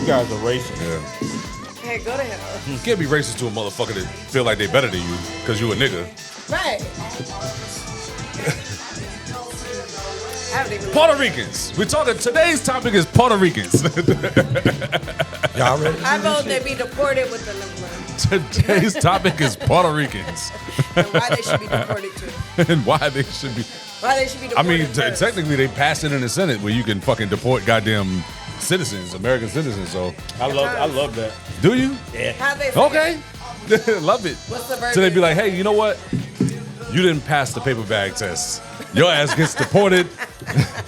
guys are racist. Yeah. Hey, go to hell. You can't be racist to a motherfucker that feel like they better than you because you a nigga. Right. I haven't even Puerto Ricans. We're talking. Today's topic is Puerto Ricans. Y'all ready? I vote they be deported with the number. Today's topic is Puerto Ricans And why they should be deported too. and why they should be. Why they should be I deported mean, first. technically, they passed it in the Senate where you can fucking deport goddamn citizens, American citizens. So, I love that. do you? How'd they say Okay, love it. What's the verdict? So they'd be like, "Hey, you know what? You didn't pass the paper bag test. Your ass gets deported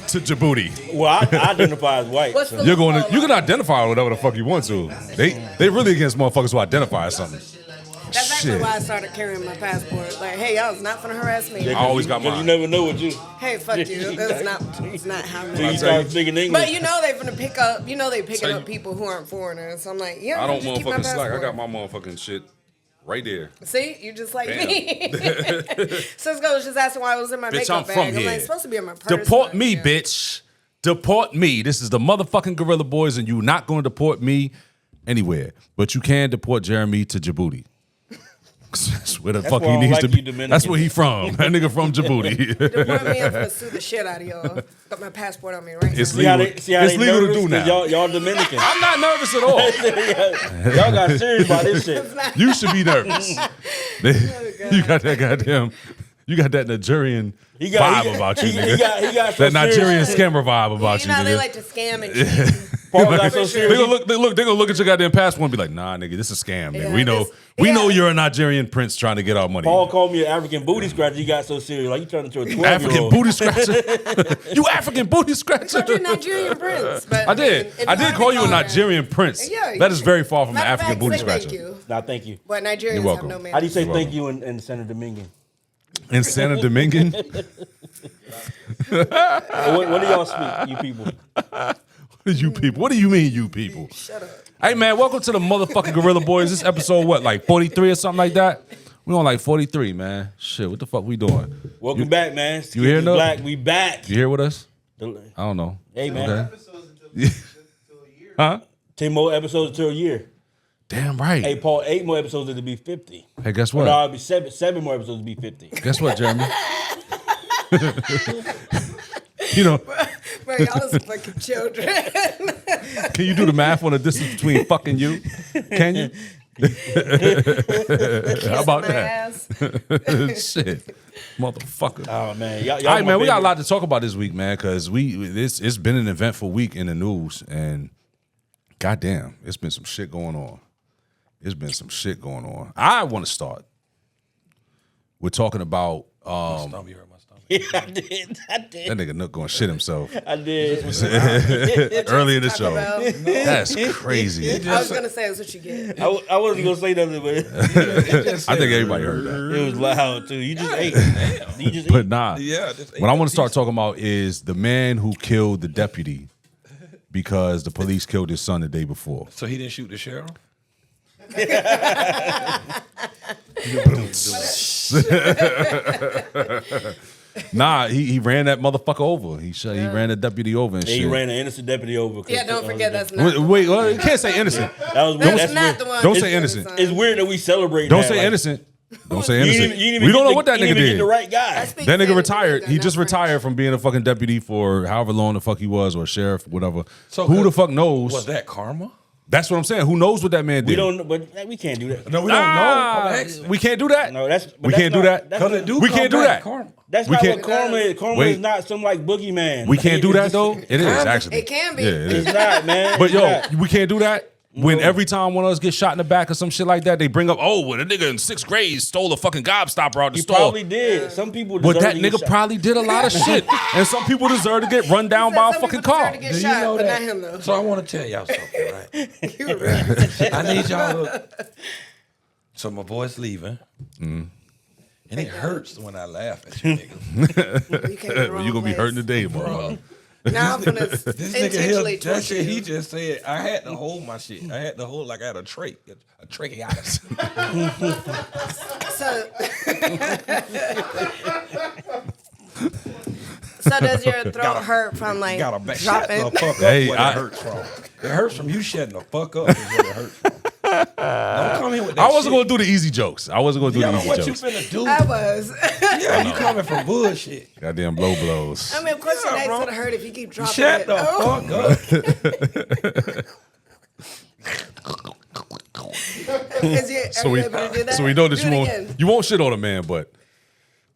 to Djibouti. Well, I identify as white. What's So. the You're going to. loophole You can on identify whatever the fuck you want to. They really against motherfuckers who identify as something. it? That's actually Shit. why I started carrying my passport. Like, hey, y'all was not finna harass me. I always got Because mine. you never know what you. Hey, fuck you. That's not. It's not how. Till you I'm start speaking English. But you know they finna pick up. You know they picking So up people who aren't foreigners. So I'm like, yeah. I don't just keep my motherfucking slack. I passport. got my motherfucking shit right there. See, you just like Bam. me. Cisco was just asking why I was in my Bitch, makeup I'm bag. from I'm here. like, it's supposed to be in my purse. Deport but, me, yeah. bitch. Deport me. This is the motherfucking Gorilla Boys, and you're not going to deport me anywhere. But you can deport Jeremy to Djibouti. That's where the fuck why I he don't needs like to you be. Dominicans. That's where he from. That nigga from Djibouti. Deport me and finna sue the shit out of y'all. Got my passport on me right It's now. legal. See how It's they legal to nervous? do 'Cause now. Y'all Dominican. I'm not nervous at all. Y'all got serious about this shit. You should be nervous. You got that goddamn. You got that Nigerian vibe about you, nigga. He got so That Nigerian serious. scammer vibe about You you, know they nigga. like to scam and cheat. Paul got so They serious. gonna look at your goddamn passport and be like, nah, nigga, this is a scam, nigga. Yeah, We know, this- we know yeah. you're a Nigerian prince trying to get our money. Paul called me an African booty scratcher. He got so serious. Like, you turned into a 12-year-old. African booty scratcher. You African booty scratcher. You're Nigerian prince. But I did. mean, I did call you a Nigerian prince. prince. Yeah, That you is very far from an Matter of African fact, booty say scratcher. Thank you. Nah, thank you. But Nigerians You're welcome. have no man. How do you say You're thank you in Santa Domingan? In Santa Domingan. What do y'all speak, you people? You people. What do you mean, you people? Shut up. Hey, man, welcome to the motherfucking Gorilla Boys. This episode, what, like 43 or something like that? We on like 43, man. Shit, what the fuck we doing? Welcome back, man. You hear Jus no? Black, we back. You here with us? The- I don't know. Hey, man. Okay. Huh? 10 more episodes until a year. Damn right. Hey, Paul, 8 more episodes it'll be 50. Hey, guess No, what? it'll be seven more episodes to be 50. Guess what, Jeremy? You know, Bro, y'all is fucking children. can you do the math on the distance between fucking you? Can you? How about My that? ass. Shit, motherfucker. Oh, man. Y'all All right, my man, we got a favorite. lot to talk about this week, man, because it's been an eventful week in the news, and goddamn, it's been some shit going on. It's been some shit going on. I want to start. We're talking about Yeah, I did. that nigga Nook going to shit himself I did. early in the show. About. That's crazy. I was gonna say that's what you get. I wasn't going to say nothing, but I think everybody heard that. it was loud, too. You just ate. You just But ate. nah, Yeah, just ate what I that want to start piece. talking about is the man who killed the deputy because the police killed his son the day before. So he didn't shoot the sheriff? Nah, he ran that motherfucker over. He ran the deputy over and And shit. he ran an innocent deputy over. Yeah, don't forget that's not. Wait, well, you can't say innocent. That was That's that's not weird. the one. Don't that say killed innocent. his son. It's weird that we celebrate Don't that. say like, innocent. Don't say You innocent. didn't even We don't know get what that you nigga didn't even get did. the right guy. I speak That nigga Spanish, retired. He not just French. retired from being a fucking deputy for however long the fuck he was, or sheriff, whatever. So who could- the fuck knows? Was that karma? That's what I'm saying. Who knows what that man did? We don't, but we can't do that. No, we don't know. I'm asking. We can't do that. No, that's but We that's can't do not- that? That's Cause not, it do We come can't do back that. karma. That's we not can't- what karma is. Karma Wait. is not some like boogeyman. We can't do that It's though. It is actually. It can be. Yeah, it is. It's not, man. But It's yo, not. we can't do that. When every time one of us gets shot in the back or some shit like that, they bring up, oh, well, the nigga in 6th grade stole a fucking gobstopper out the He store. probably did. Some people But deserve that to get nigga shot. probably did a lot of shit. And some people deserve to get run down by a Some fucking people deserve car. to get Do you shot, know but that? not him though. So I want to tell y'all something, right? You right. I need y'all to... So my boy's leaving. And it hurts when I laugh at you niggas. You came in the wrong You're going to be place. hurting today, bro. Now I'm gonna This intentionally nigga here, that torture shit he you. just said, I had to hold my shit. I had to hold like I had a tracheotomy. So, So does your throat hurt from like Got a shut dropping? the fuck up. Hey, What it hurts from? It hurts from you shutting the fuck up. Is what it hurts from. Don't come here with that. I wasn't shit. gonna do the easy jokes. I wasn't gonna do You the know easy what you jokes. finna do? I was. Yeah, you coming from bullshit. Goddamn low blows. I mean, of course your Yeah, neck's bro. gonna hurt if you keep dropping Shut it. the Oh. fuck up. Is you, So are we you able to do that? so we know that Do it again. you won't shit on a man, but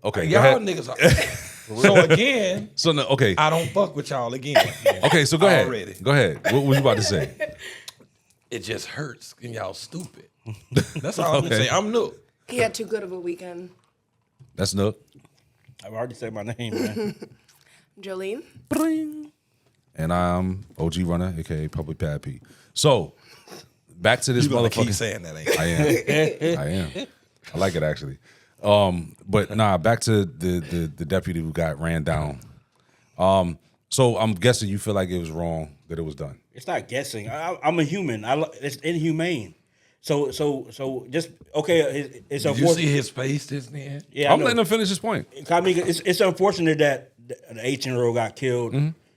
okay, go Y'all ahead. niggas are. So again, So no, okay, I don't fuck with y'all again. okay. So go ahead. Already. Go ahead. What was you about to say? It just hurts and y'all stupid. That's all I'm gonna Okay. say. I'm new. He had too good of a weekend. That's Nook. I've already said my name, man. Jolene? And I'm OG Runna, aka Public Pad P. So back to this You gonna keep motherfucker. saying that, ain't you? I am. I like it actually. But nah, back to the deputy who got ran down. So I'm guessing you feel like it was wrong that it was done. It's not guessing. I'm a human. It's inhumane. So just okay. It's Did you unfortunate. see his face just then? Yeah, I'm letting him finish his point. I mean, it's unfortunate that the 18-year-old got killed.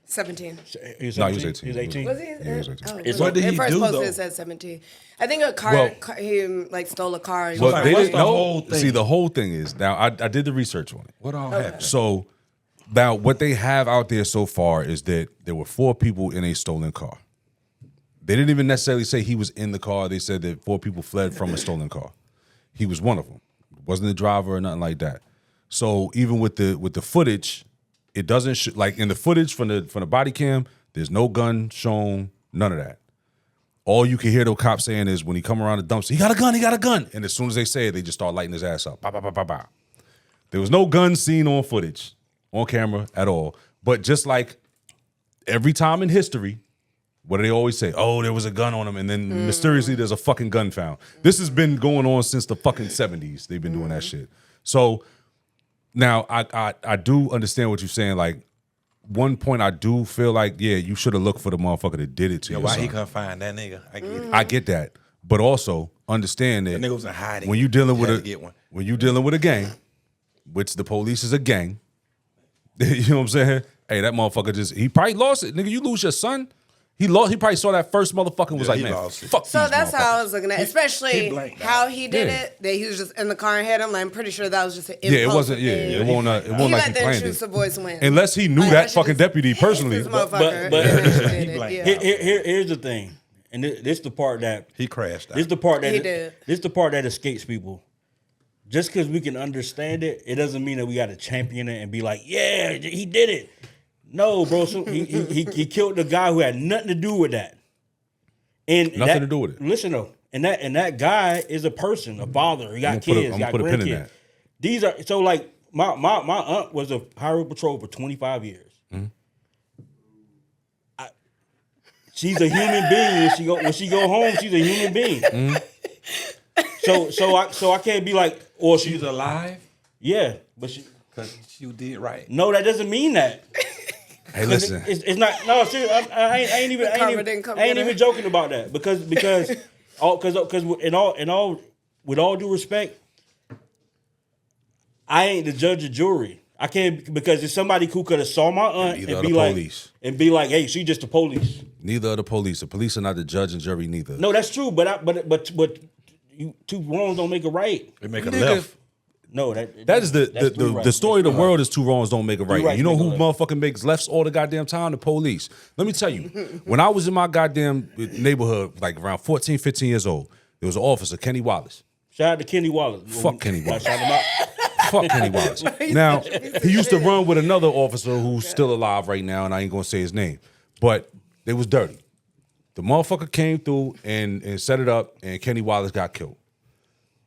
17. He was No, he was 17? 18. He was 18. Was he? Yeah, he was 18. Oh, It's well, what did at he first do, posted though? it said 17. I think Well- he like stole a car. And Well, like, they what's didn't the know. whole thing? See, the whole thing is now. I did the research on it. What all happened? So now what they have out there so far is that there were 4 people in a stolen car. They didn't even necessarily say he was in the car. They said that 4 people fled from a stolen car. He was one of them. Wasn't the driver or nothing like that. So even with the footage, it doesn't like in the footage from the body cam. There's no gun shown. None of that. All you can hear the cop saying is when he come around the dumpster, he got a gun, he got a gun. And as soon as they say it, they just start lighting his ass up. Pow, pow, pow, pow, pow. There was no gun seen on footage, on camera at all. But just like every time in history, what do they always say? Oh, there was a gun on him, and then mysteriously there's a fucking gun found. This has been going on since the fucking 70s. They've been doing that shit. So now I do understand what you're saying. Like, one point I do feel like, yeah, you should have looked for the motherfucker that did it to you. Why he couldn't find that nigga? I get it. I get that, but also understand that That nigga was in hiding. when you dealing with Had to get one. when you dealing with a gang, which the police is a gang, you know what I'm saying? Hey, that motherfucker he probably lost it, nigga. You lose your son. He probably saw that first motherfucker and was Yeah, like, he man, lost it. fuck So these that's how I motherfuckers. was looking at it. Especially blanked out. how he did Yeah. it. That he was just in the car and hit him. I'm pretty sure that was just an Yeah, it impulsive wasn't. Yeah, thing. it won't. It He won't like let he the planned intrusive it. voice win. Unless he knew Like, I that should fucking just deputy ace personally. this But- motherfucker. but- And then He did it, blanked yeah. out. Here's the thing, and this the part that He crashed out. this the part that He did. this the part that escapes people. Just because we can understand it, it doesn't mean that we got to champion it and be like, yeah, he did it. No, bro. So he killed the guy who had nothing to do with that. And Nothing to do with it. Listen though, and that guy is a person, a father. He got I'm gonna put a- kids, I'm got gonna put a pin in grandkids. that. These are so like my aunt was a highway patrol for 25 years. Mm-hmm. She's a human being. When she go home, she's a human being. Mm-hmm. So I can't be like, or She's alive yeah, but she. because she did right. No, that doesn't mean that. Hey, listen. It's not. No, seriously, I ain't even. karma didn't come I ain't get her. even joking about that because in all with all due respect, I ain't the judge or jury. I can't because if somebody who could have saw my aunt Either and are be the like police. hey, she just the police. Neither are the police. The police are not the judge and jury. Neither. No, that's true. But you two wrongs don't make a right. They make a Nigga. left. No, That is that's three the rights. story of the world is 2 wrongs don't make a right. rights You know make a who left. motherfucking makes lefts all the goddamn time? The police. Let me tell you, when I was in my goddamn neighborhood, like around 14, 15 years old, there was an officer, Kenny Wallace. Shout out to Kenny Wallace. Fuck Kenny Wallace. Shout him out. Fuck Kenny Wallace. Now, he used to run with another officer who's still alive right now, and I ain't gonna say his name. But they was dirty. The motherfucker came through and set it up, and Kenny Wallace got killed.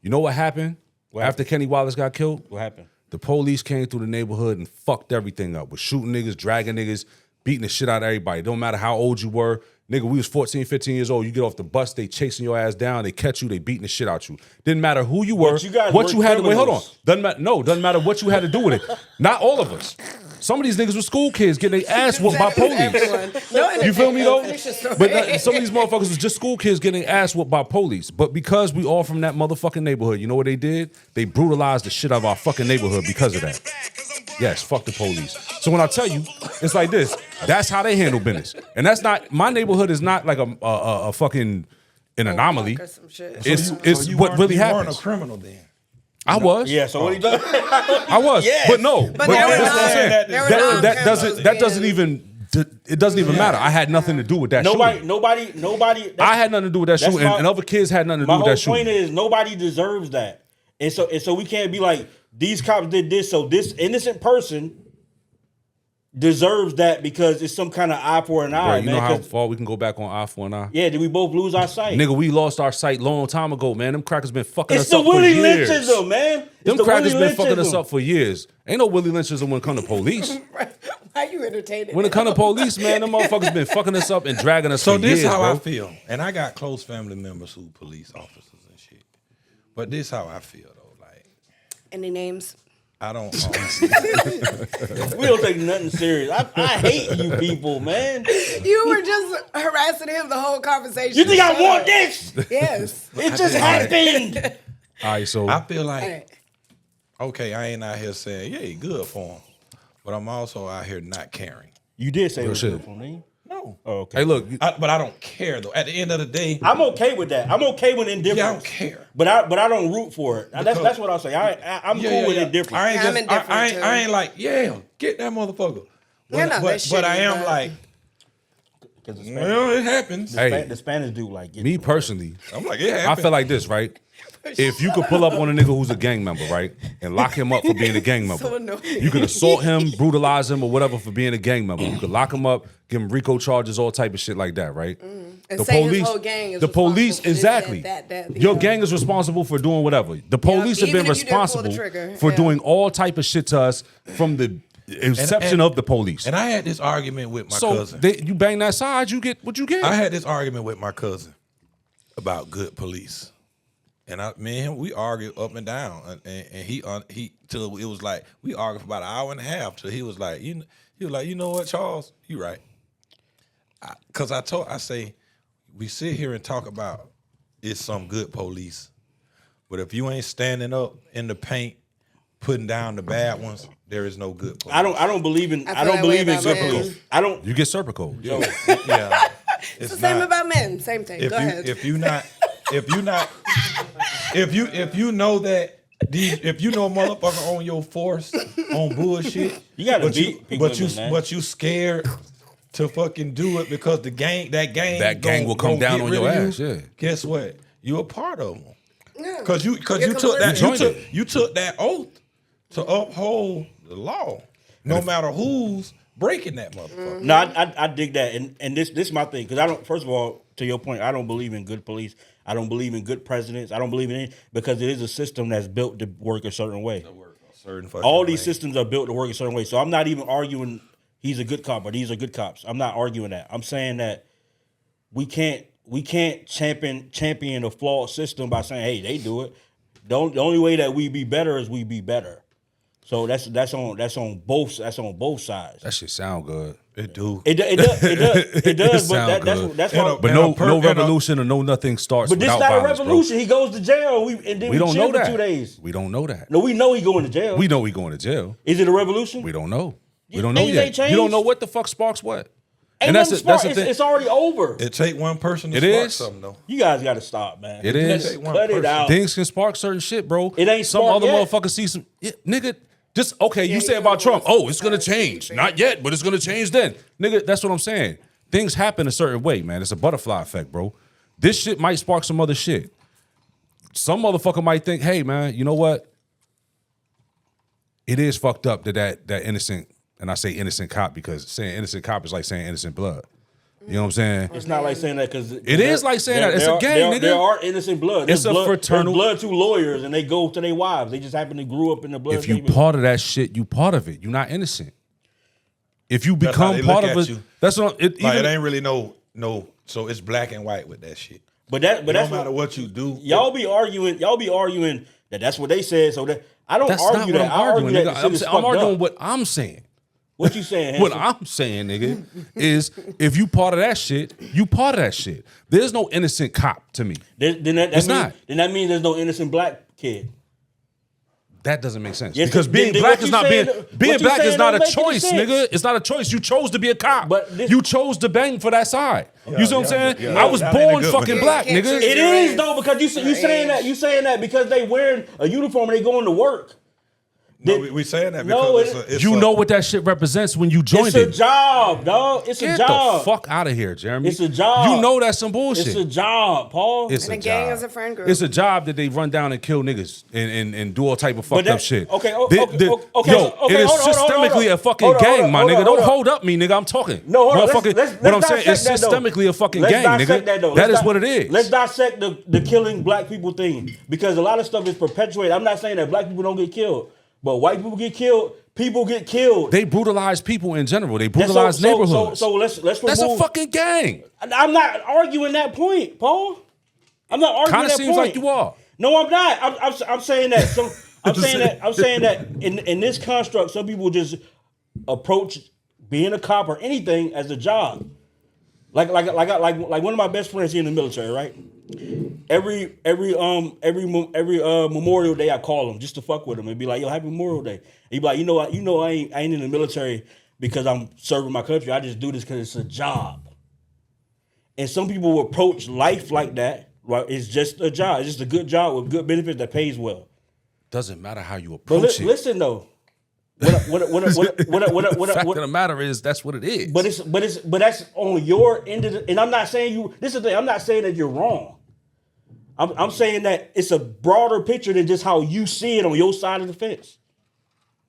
You know what happened? After Kenny Wallace got killed? What happened? The police came through the neighborhood and fucked everything up. Was shooting niggas, dragging niggas, beating the shit out of everybody. Don't matter how old you were. Nigga, we was 14, 15 years old. You get off the bus, they chasing your ass down, they catch you, they beating the shit out you. Didn't matter who you were, But you guys what were you had to wait, hold on. criminals. Doesn't matter what you had to do with it. Not all of us. Some of these niggas were school kids getting their ass whooped by police. Everyone. No, You feel me though? finish your story. But some of these motherfuckers was just school kids getting their ass whooped by police. But because we all from that motherfucking neighborhood, you know what they did? They brutalized the shit out of our fucking neighborhood because of that. Yes, fuck the police. So when I tell you, it's like this. That's how they handle business, and that's not my neighborhood. Is not like a fucking an anomaly. Or some shit. It's you what weren't- really you weren't happens. a criminal then. I was. Yeah. So what he do? I was. Yes. But no. But there were that's what I'm not- saying. there were That non-criminals doesn't in- even. It doesn't even matter. I had nothing to do with that shooting. Nobody. I had nothing to do with that That's shooting, my- and other kids had nothing to do My with whole that point shooting. is nobody deserves that, and so we can't be like these cops did this, so this innocent person deserves that because it's some kind of eye for an Bro, eye, you man. know how 'Cause- far we can go back on eye for an eye? yeah, did we both lose our sight? Nigga, we lost our sight long time ago, man. Them crackers been fucking it's us the up for Willie years. Lynchism, man. It's Them the crackers Willie been fucking us Lynchism. up for years. Ain't no Willie Lynchism when it come to police. Why you entertaining? When it come to police, man, them motherfuckers been fucking us up and dragging us So for this years, how bro. I feel, and I got close family members who police officers and shit. But this how I feel though. Like Any names? I don't. We don't take nothing serious. I hate you people, man. You were just harassing him the whole conversation. You think I Shut want up. this? Yes. It just happened. All right, so I feel like All right. okay, I ain't out here saying yeah, good for him, but I'm also out here not caring. You did say it was shit. good for me. No, Oh, okay. hey, look, but I don't care though. At the end of the day, I'm okay with that. I'm okay with indifference. Yeah, I don't care. But I don't root for it. That's what I'll say. I'm cool with indifference. I ain't Yeah, I'm just. indifferent, I ain't. too. I ain't like yeah, get that motherfucker. Yeah, no, But that's but I shitty, am but- like Because the well, it happens. Hey. the Spanish do like it. me personally, I'm like it I happens. feel like this, right? If you could pull up on a nigga who's a gang member, right, and lock him up for being a gang member, So annoying. you could assault him, brutalize him, or whatever for being a gang member. You could lock him up, give him RICO charges, all type of shit like that, right? And say his whole gang is the police, responsible for this, exactly. that, Your yeah. gang is responsible for doing whatever. The police have even been if you didn't pull the responsible trigger, for yeah. doing all type of shit to us from the inception of the police. And I had this argument with my So cousin. you bang that side, you get what you get. I had this argument with my cousin about good police, and me and him we argued up and down, and he till it was like we argued for about an hour and a half till he was like you know what, Charles, you right, because I say we sit here and talk about it's some good police, but if you ain't standing up in the paint putting down the bad ones, there is no good police. I don't believe in. I I feel don't that believe way in about good men. police. I don't. You get Serpico. Yeah. Yeah, It's the same about men. Same thing. Go ahead. If you know that if you know a motherfucker on your force on bullshit, You gotta but beat people in that. but you scared to fucking do it because that gang will come down on your ass, yeah. Guess what? You a part of them. Yeah. Cause you You're took that complicit. you took that oath to uphold the law, no matter who's breaking that motherfucker. No, I dig that, and this is my thing because I don't. First of all, to your point, I don't believe in good police. I don't believe in good presidents. I don't believe in it because it is a system that's built to work a certain way. Certain fucking All these way. systems are built to work a certain way. So I'm not even arguing he's a good cop or these are good cops. I'm not arguing that. I'm saying that we can't champion a flawed system by saying, hey, they do it. The only way that we be better is we be better. So that's on both sides. That shit sound good. It do. It does, sound but good. that's And why. a- But and no a per- no and a- revolution or no nothing starts But this without not a violence, revolution. bro. He goes to jail. And then We don't chill know for that. 2 days. We don't know that. No, we know he going to jail. We know we going to jail. Is it a revolution? We don't know. We You- don't know things yet. ain't changed? You don't know what the fuck sparks what. Ain't And that's nothing the smart. thing. It's already over. It take one person to It spark is. something though. You guys got to stop, man. It is. Take one Cut it person. out. Things can spark certain shit, bro. It ain't some sparked other yet. motherfucker see some nigga. Just okay, you Yeah, say you about know Trump, what's oh, it's gonna gonna change. be Not yet, but it's gonna change then. Nigga, that's what I'm saying. Things happen a certain way, man. It's a butterfly effect, bro. This shit might spark some other shit. Some motherfucker might think, hey, man, you know what? It is fucked up that innocent, and I say innocent cop because saying innocent cop is like saying innocent blood. You know what I'm saying? It's not like saying that because It is like saying that. It's a gang, nigga. There are innocent blood. It's There's a fraternal- There's blood to lawyers, and they go to their wives. They just happen to grew up in the blood. If you part of that shit, you part of it. You're not innocent. If you That's how become they part look of at it, you. that's what Like even, it ain't really no. So it's black and white with that shit. but It that's don't matter what you do. y'all be arguing. Y'all be arguing that that's what they said. So that I don't that's not argue what that. I'm I argue arguing, that nigga. the shit is I'm fucked arguing up. what I'm saying. What you saying? What Hanson? I'm saying, nigga, is if you part of that shit, you part of that shit. There's no innocent cop to me. Then that It's mean, not. Then that means there's no innocent black kid. That doesn't make sense. Yes, Because then being what black you is not saying- being what you black is saying not don't a make any choice, sense. nigga. It's not a choice. You chose to be a cop. But this- you chose to bang for that side. You see what I'm saying? yeah. I was That ain't a born good one. fucking Yeah, black, you can't nigga. choose It your is race. though because you saying that because they wearing a uniform and they going to work. No, we saying that No, because it's You a, know what that shit represents when you joined It's a it. job, dog. It's a Get job. the fuck out of here, Jeremy. It's a job. You know that's some bullshit. It's a job, Paul. It's And a a gang job. is a friend group. It's a job that they run down and kill niggas and do all type of But fucked that- up shit. okay, Yo, okay, it is hold on, hold on, systemically hold on. a fucking Hold on, gang, hold on, my hold nigga. on, Don't hold on. hold up me, nigga. I'm talking. No, hold on. Motherfucker, Let's what I'm saying is dissect that, though. systemically a fucking Let's gang, dissect nigga. that, though. That Let's is what it is. Let's dissect the killing black people thing because a lot of stuff is perpetuated. I'm not saying that black people don't get killed, but white people get killed. People get killed. They brutalize people in general. They That's brutalize neighborhoods. So let's remove. That's a fucking gang. I'm not arguing that point, Paul. I'm not arguing Kind of that seems point. like you are. No, I'm not. I'm saying that. I'm saying that in this construct, some people just approach being a cop or anything as a job. Like one of my best friends here in the military, right? Every Memorial Day I call him just to fuck with him and be like, "Yo, happy Memorial Day." And he be like, I ain't in the military because I'm serving my country. I just do this because it's a job. And some people will approach life like that. Right? It's just a job. It's just a good job with good benefits that pays well. Doesn't matter how you But approach it. listen though, The fact of the matter is that's what it is. but that's on your end of the, and I'm not saying you. This is the thing. I'm not saying that you're wrong. I'm saying that it's a broader picture than just how you see it on your side of the fence.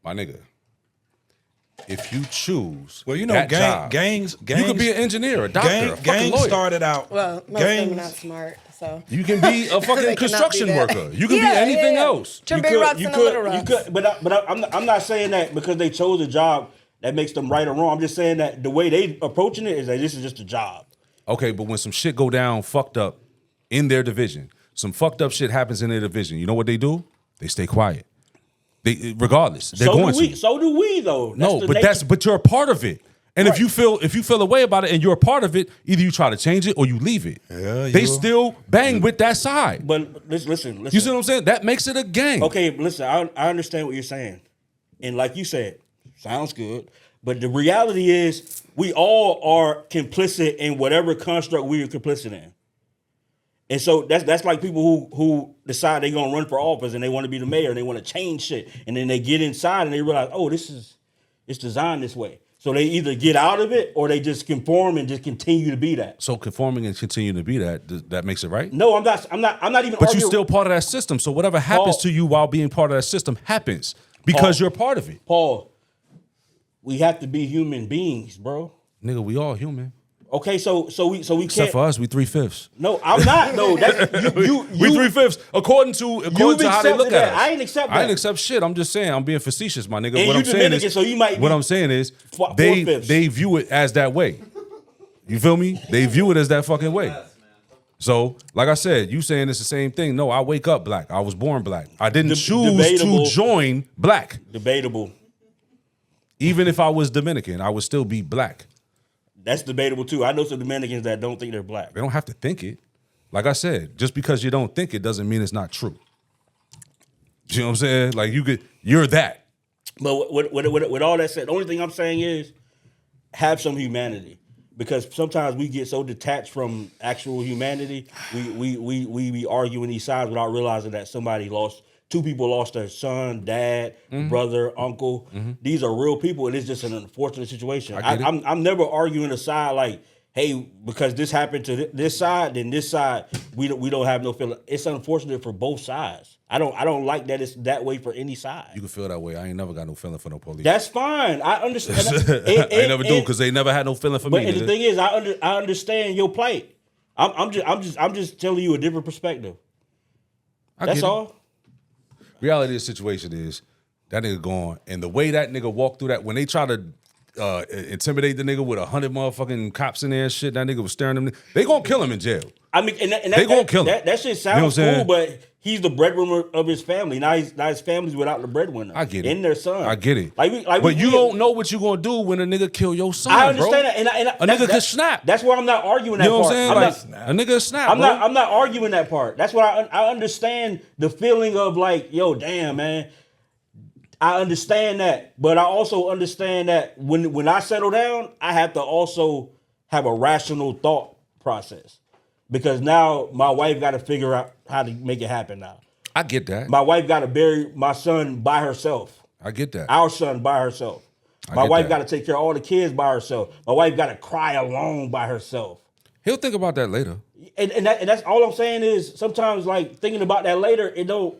My nigga, if you choose, well, you know, that job, gangs. you could be an engineer, a doctor, a fucking Gangs lawyer. started out. Well, most of them are not gangs. smart, so. You can be a They fucking cannot construction be that. worker. You can be anything else. Turn big rocks into little rocks. I'm not saying that because they chose a job that makes them right or wrong. I'm just saying that the way they approaching it is that this is just a job. Okay, but when some shit go down fucked up in their division, some fucked up shit happens in their division, you know what they do? They stay quiet. They regardless. They're going to. So do we though. No, but you're a part of it. And Right. if you feel a way about it and you're a part of it, either you try to change it or you leave it. Yeah, they you- still bang with that side. But listen. You see what I'm saying? That makes it a gang. Okay, listen, I understand what you're saying. And like you said, sounds good. But the reality is we all are complicit in whatever construct we are complicit in. And so that's like people who decide they're gonna run for office and they want to be the mayor and they want to change shit. And then they get inside and they realize, oh, it's designed this way. So they either get out of it or they just conform and just continue to be that. So conforming and continuing to be that makes it right? No, I'm not even But arguing. you're still part of that system. So whatever happens Paul- to you while being part of that system happens because Paul- you're part of it. Paul, we have to be human beings, bro. Nigga, we all human. Okay, so we Except can't. for us, we 3/5. No, I'm not. No, that's you. We 3/5 according to how they accepted look that. at us. I ain't accept I that. ain't accept shit. I'm just saying. I'm being facetious, my nigga. And What you I'm saying Dominican, is, so you might what be I'm saying is, four-fifths. they view it as that way. You feel me? They view it as that fucking way. So, like I said, you saying it's the same thing. No, I wake up black. I was born black. I didn't choose debatable. to join black. Debatable. Even if I was Dominican, I would still be black. That's debatable too. I know some Dominicans that don't think they're black. They don't have to think it. Like I said, just because you don't think it doesn't mean it's not true. You know what I'm saying? Like you're that. But with all that said, the only thing I'm saying is have some humanity. Because sometimes we get so detached from actual humanity, we be arguing these sides without realizing that two people lost their son, dad, brother, uncle. These are real people, and it's just an unfortunate situation. I get it. I'm never arguing a side like, hey, because this happened to this side, then this side we don't have no feeling. It's unfortunate for both sides. I don't like that it's that way for any side. You can feel that way. I ain't never got no feeling for no police. That's fine. I understand. I ain't never do because they never had no feeling for But me. the nigga. thing is, I understand your plight. I'm just telling you a different perspective. I That's get it. all. Reality of the situation is that nigga gone, and the way that nigga walked through that, when they try to intimidate the nigga with 100 motherfucking cops in there and shit, that nigga was staring them. They gonna kill him in jail. I mean, and They gonna kill him. That shit You know what sounds I'm cool, saying? but he's the breadwinner of his family. Now his family's without the breadwinner. I get it. And their son. I get it. But you don't know what you gonna do when a nigga kill your son. I understand bro. that, and a nigga could snap. That's why I'm not arguing that You know what part. I'm saying? Like, a nigga snap. bro. I'm not arguing that part. That's why I understand the feeling of like, yo, damn, man. I understand that, but I also understand that when I settle down, I have to also have a rational thought process because now my wife got to figure out how to make it happen. Now I get that. my wife got to bury my son by herself. I get that. Our son by herself. My get wife that. got to take care of all the kids by herself. My wife got to cry alone by herself. He'll think about that later. And that's all I'm saying is sometimes like thinking about that later, it don't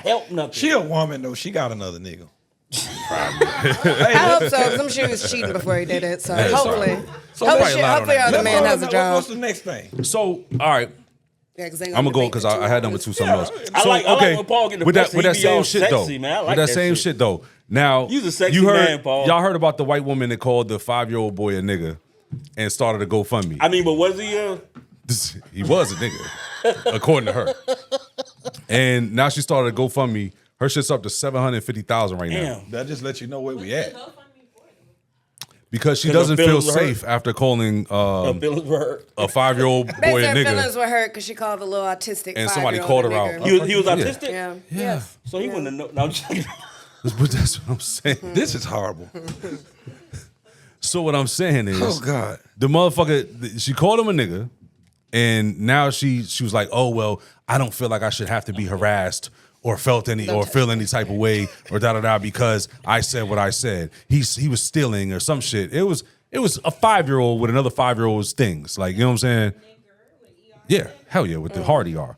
help nothing. She a woman though. She got another nigga. I hope so, because I'm sure he was cheating before he did it. So hopefully, So hopefully, probably lied on hopefully that. our man has a job. What's the next thing? So, all right, Yeah, 'cause they I'm gonna go debate because the two I had of number us. two something else. I like when Paul get with that defensive. with that He be all same shit sexy, though. man. I like with that that same shit. shit though. Now You's a sexy you heard man, Paul. y'all heard about the white woman that called the 5-year-old boy a nigga and started a GoFundMe. I mean, but was he? He was a nigga, according to her. And now she started a GoFundMe. Her shit's up to 750,000 right now Damn. That just let you know where we at. because she 'Cause her doesn't feel feelings were hurt. safe after calling Her feelings were hurt. a 5-year-old boy a Basically, her nigga. feelings were hurt because she called the little autistic And somebody 5-year-old called a her out. nigger. He was autistic. Yeah. Yeah. Yes. So he wouldn't have known. No, I'm just kidding. But that's what I'm saying. This is horrible. So what I'm saying is, Oh God. the motherfucker, she called him a nigga, and now she was like, oh well, I don't feel like I should have to be harassed or felt any or feel any type of way or da da da because I said what I said. He was stealing or some shit. It was a 5-year-old with another 5-year-old's things. Like, you know what I'm saying? Yeah, hell yeah, with the hard ER.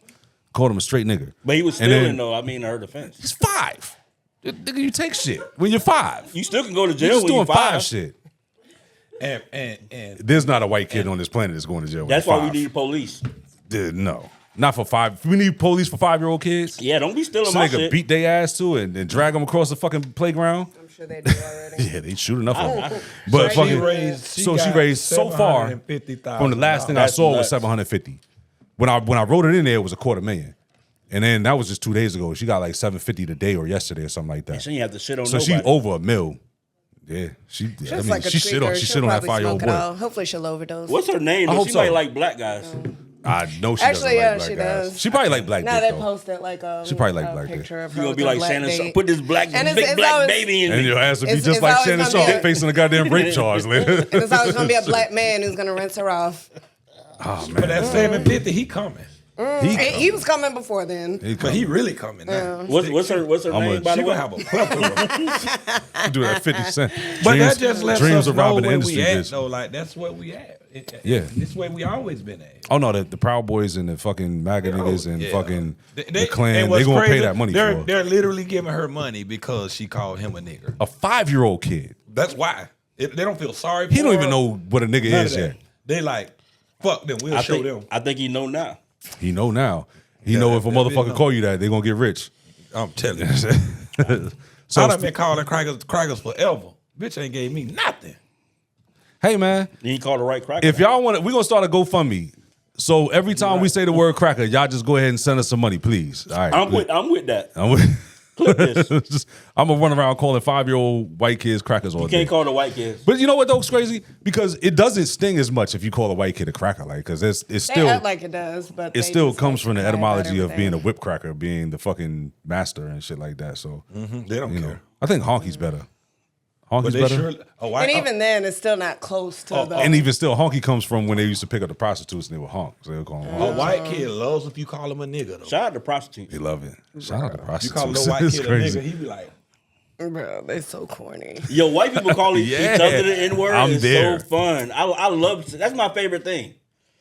Called him a straight nigga. But he was And then- stealing, though. I mean, in her defense. He's 5. Nigga, you take shit when you're 5. You still can go to You're jail just when doing you're 5. 5 shit. And There's not a white kid on this planet that's going to jail. That's when why you're we 5. need police. Dude, no, not for 5. We need police for 5-year-old kids. Yeah, don't be stealing So my they could shit. beat their ass too and drag them across the fucking playground. I'm sure they do already. Yeah, they shoot enough of them. But So fucking, she raised so far from the last thing I That's saw was nuts. 750. When I wrote it in there, it was $250,000. And then that was just 2 days ago. She got like 750 today or yesterday or something like that. She ain't have to shit on So nobody. she over $1 million. Yeah, she Just like a she shit on tweaker. she She'll shit on that probably 5-year-old smoke it boy. all. Hopefully she'll overdose. What's her name? I though? hope She so. might like black guys. I know she Actually, doesn't yeah, like black she guys. does. She probably like black Now dick they though. posted like She probably like a black dick. picture of You her gonna with be a like black Shannon Sharp. date. Put this black And big it's black always- baby in And me. your ass would be It's- just it's like always Shannon gonna be Sharp a- facing a goddamn rape charge later. And it's always gonna be a black man who's gonna rinse her off. Oh But man, that 750, he coming. He was coming before then. But he really coming now. What's her name? By She the way, gonna have a plethora. do that 50 Cent. But Dreams, that just lets dreams us of know robbing the where industry. we at, bitch. though. Like, that's where we at. Yeah. This way we always been at. Oh no, the Proud Boys and the fucking MAGA niggas and Yeah. fucking They- the Klan, and they what's gonna pay crazy, that money they're, for it. They're literally giving her money because she called him a nigger. A 5-year-old kid. That's why. They don't feel sorry for He don't her. even know what a nigga None of is that. yet. They like, fuck them. We'll show them. I think he know now. He know now. He Yeah, know if a that motherfucker big call you that, they gonna get rich. I'm telling you. So I done been calling crackers forever. Bitch ain't gave me nothing. hey man, He ain't called the right cracker. if y'all want to, we're gonna start a GoFundMe. So every time we say the word cracker, y'all just go ahead and send us some money, please. All right. I'm with that. I'm with Clip this. I'm gonna run around calling 5-year-old white kids crackers all You day. can't call the white kids. But you know what though? It's crazy because it doesn't sting as much if you call a white kid a cracker, like because it's They still act like it does, but it they still just comes like from the lie about etymology of being a everything. whip cracker, being the fucking master and shit like that. So They don't you know, care. I think honky's better. Honky's But they better. sure. Oh, And even then, it's still not close to the. And even still, honky comes from when they used to pick up the prostitutes and they would honk. So they would call them honk. a white kid loves if you call him a nigga, though. Shout out to prostitutes. They love it. Shout out to You prostitutes. call a little white It's kid crazy. a nigga, he be like, Bro, they so corny. Yo, white people call each Yeah. other the N-word. I'm It's there. so fun. I love. That's my favorite thing.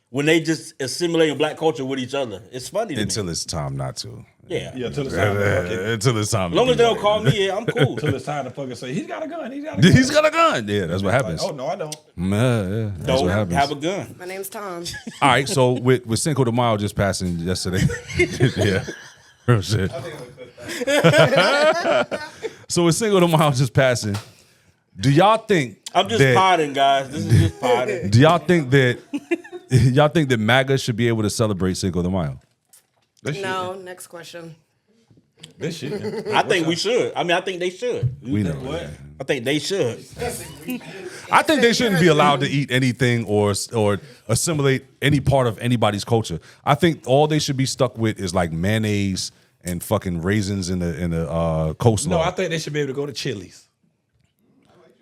When they just assimilating black culture with each other. It's funny to me. Until it's time not to. Yeah. yeah, till it's time to fucking, Until it's time. As long as they don't call me, yeah, I'm cool. till it's time to fucking say, he's got a gun, he's got a gun. He's got a gun. Yeah, that's what Like, happens. oh, no, I don't. Yeah, that's Don't what happens. have a gun. My name's Tom. All right, so with Cinco de Mayo just passing yesterday, yeah, real shit. So with Cinco de Mayo just passing, do y'all think? I'm just that, potting, guys. This is just potting. Do y'all think that y'all think that MAGA should be able to celebrate Cinco de Mayo? This shit. No, next question. This shit. I think we should. I mean, I think they should. We know. I think they should. I think they shouldn't be allowed to eat anything or assimilate any part of anybody's culture. I think all they should be stuck with is like mayonnaise and fucking raisins in the coleslaw. No, I think they should be able to go to Chili's.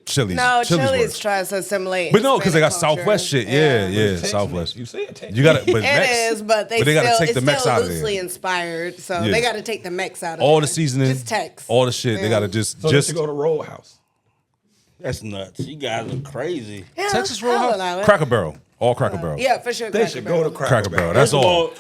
Chili's. No, Chili's Chili's works. tries to assimilate. But no, because they got Hispanic culture. Southwest shit. Yeah, Tex-Mex. Southwest. You see it? You got to, but It is, but they gotta still, take the it's Mex still out of loosely there. inspired, so Yeah. they got to take the Mex out of All there. the seasoning, Just Tex. all the shit. They Yeah. got to just So they should go to Roadhouse. That's nuts. You guys are crazy. Yeah, Texas I'll Roadhouse, allow it. Cracker Barrel, all Cracker Barrel. Yeah, for sure. They should go to Cracker Barrel. That's First of all.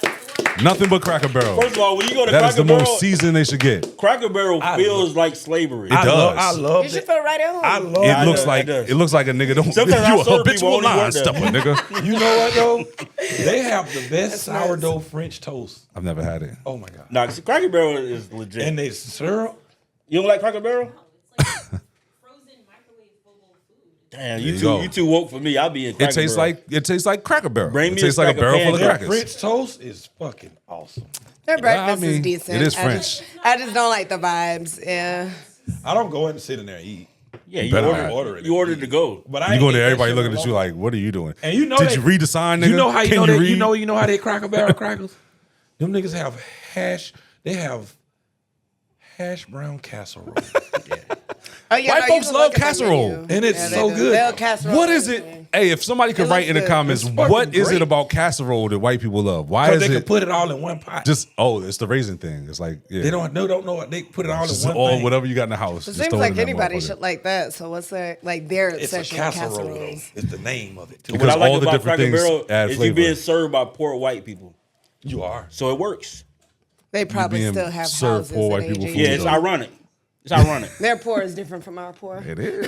Nothing but Cracker Barrel. First of all, when you go to That is Cracker the Barrel, most season they should get. Cracker Barrel feels like slavery. It does. I love You it. should feel right at home. I love It looks does, like it does. it looks like a nigga don't. Sometimes I You a serve people habitual only line work there. stepper, nigga. You know what though? They have the best sourdough French toast. I've never had it. Oh my god! Nah, see, Cracker Barrel is legit. And they syrup. You don't like Cracker Barrel? Frozen microwavable food. Damn, you go. you too woke for me. I'll be in Cracker Barrel. It tastes like Cracker Barrel. Bring It me tastes a like a stack of barrel full of pancakes. crackers. French toast is fucking awesome. Their breakfast I mean, is decent. it is I French. just don't like the vibes. Yeah. I don't go in and sit in there and eat. Yeah, you Better ordered not. You ordered to go. But You I ain't go eat there, that everybody shit looking in a at you long like, "What are you doing?" And you know did they- you read the sign, nigga? You know how Can read? read? You know how they Cracker Barrel crackers? Them niggas have hash. They have hash brown casserole. Oh, yeah, White no, you folks can love look at the casserole. menu. And it's they so do. good. They'll casserole What is it? everything. Hey, if somebody could It write in the looks good. comments, It's fucking what is great. it about casserole that white people love? Why Because is they can it put it all in one pot. just? It's the raisin thing. It's like They don't know what they put it all just in one all thing. whatever you got in the house. It just seems throw it like in that anybody motherfucker. should like that. So what's their their It's a obsession casserole. with Though. casseroles? It's the name of it too. Because What I like all the about different Cracker things Barrel add is flavor. you being served by poor white people. You are. So it works. They probably being still have served houses poor white in people AJ. food. Yeah, it's though. ironic. It's ironic. Their poor is different from our poor. It is.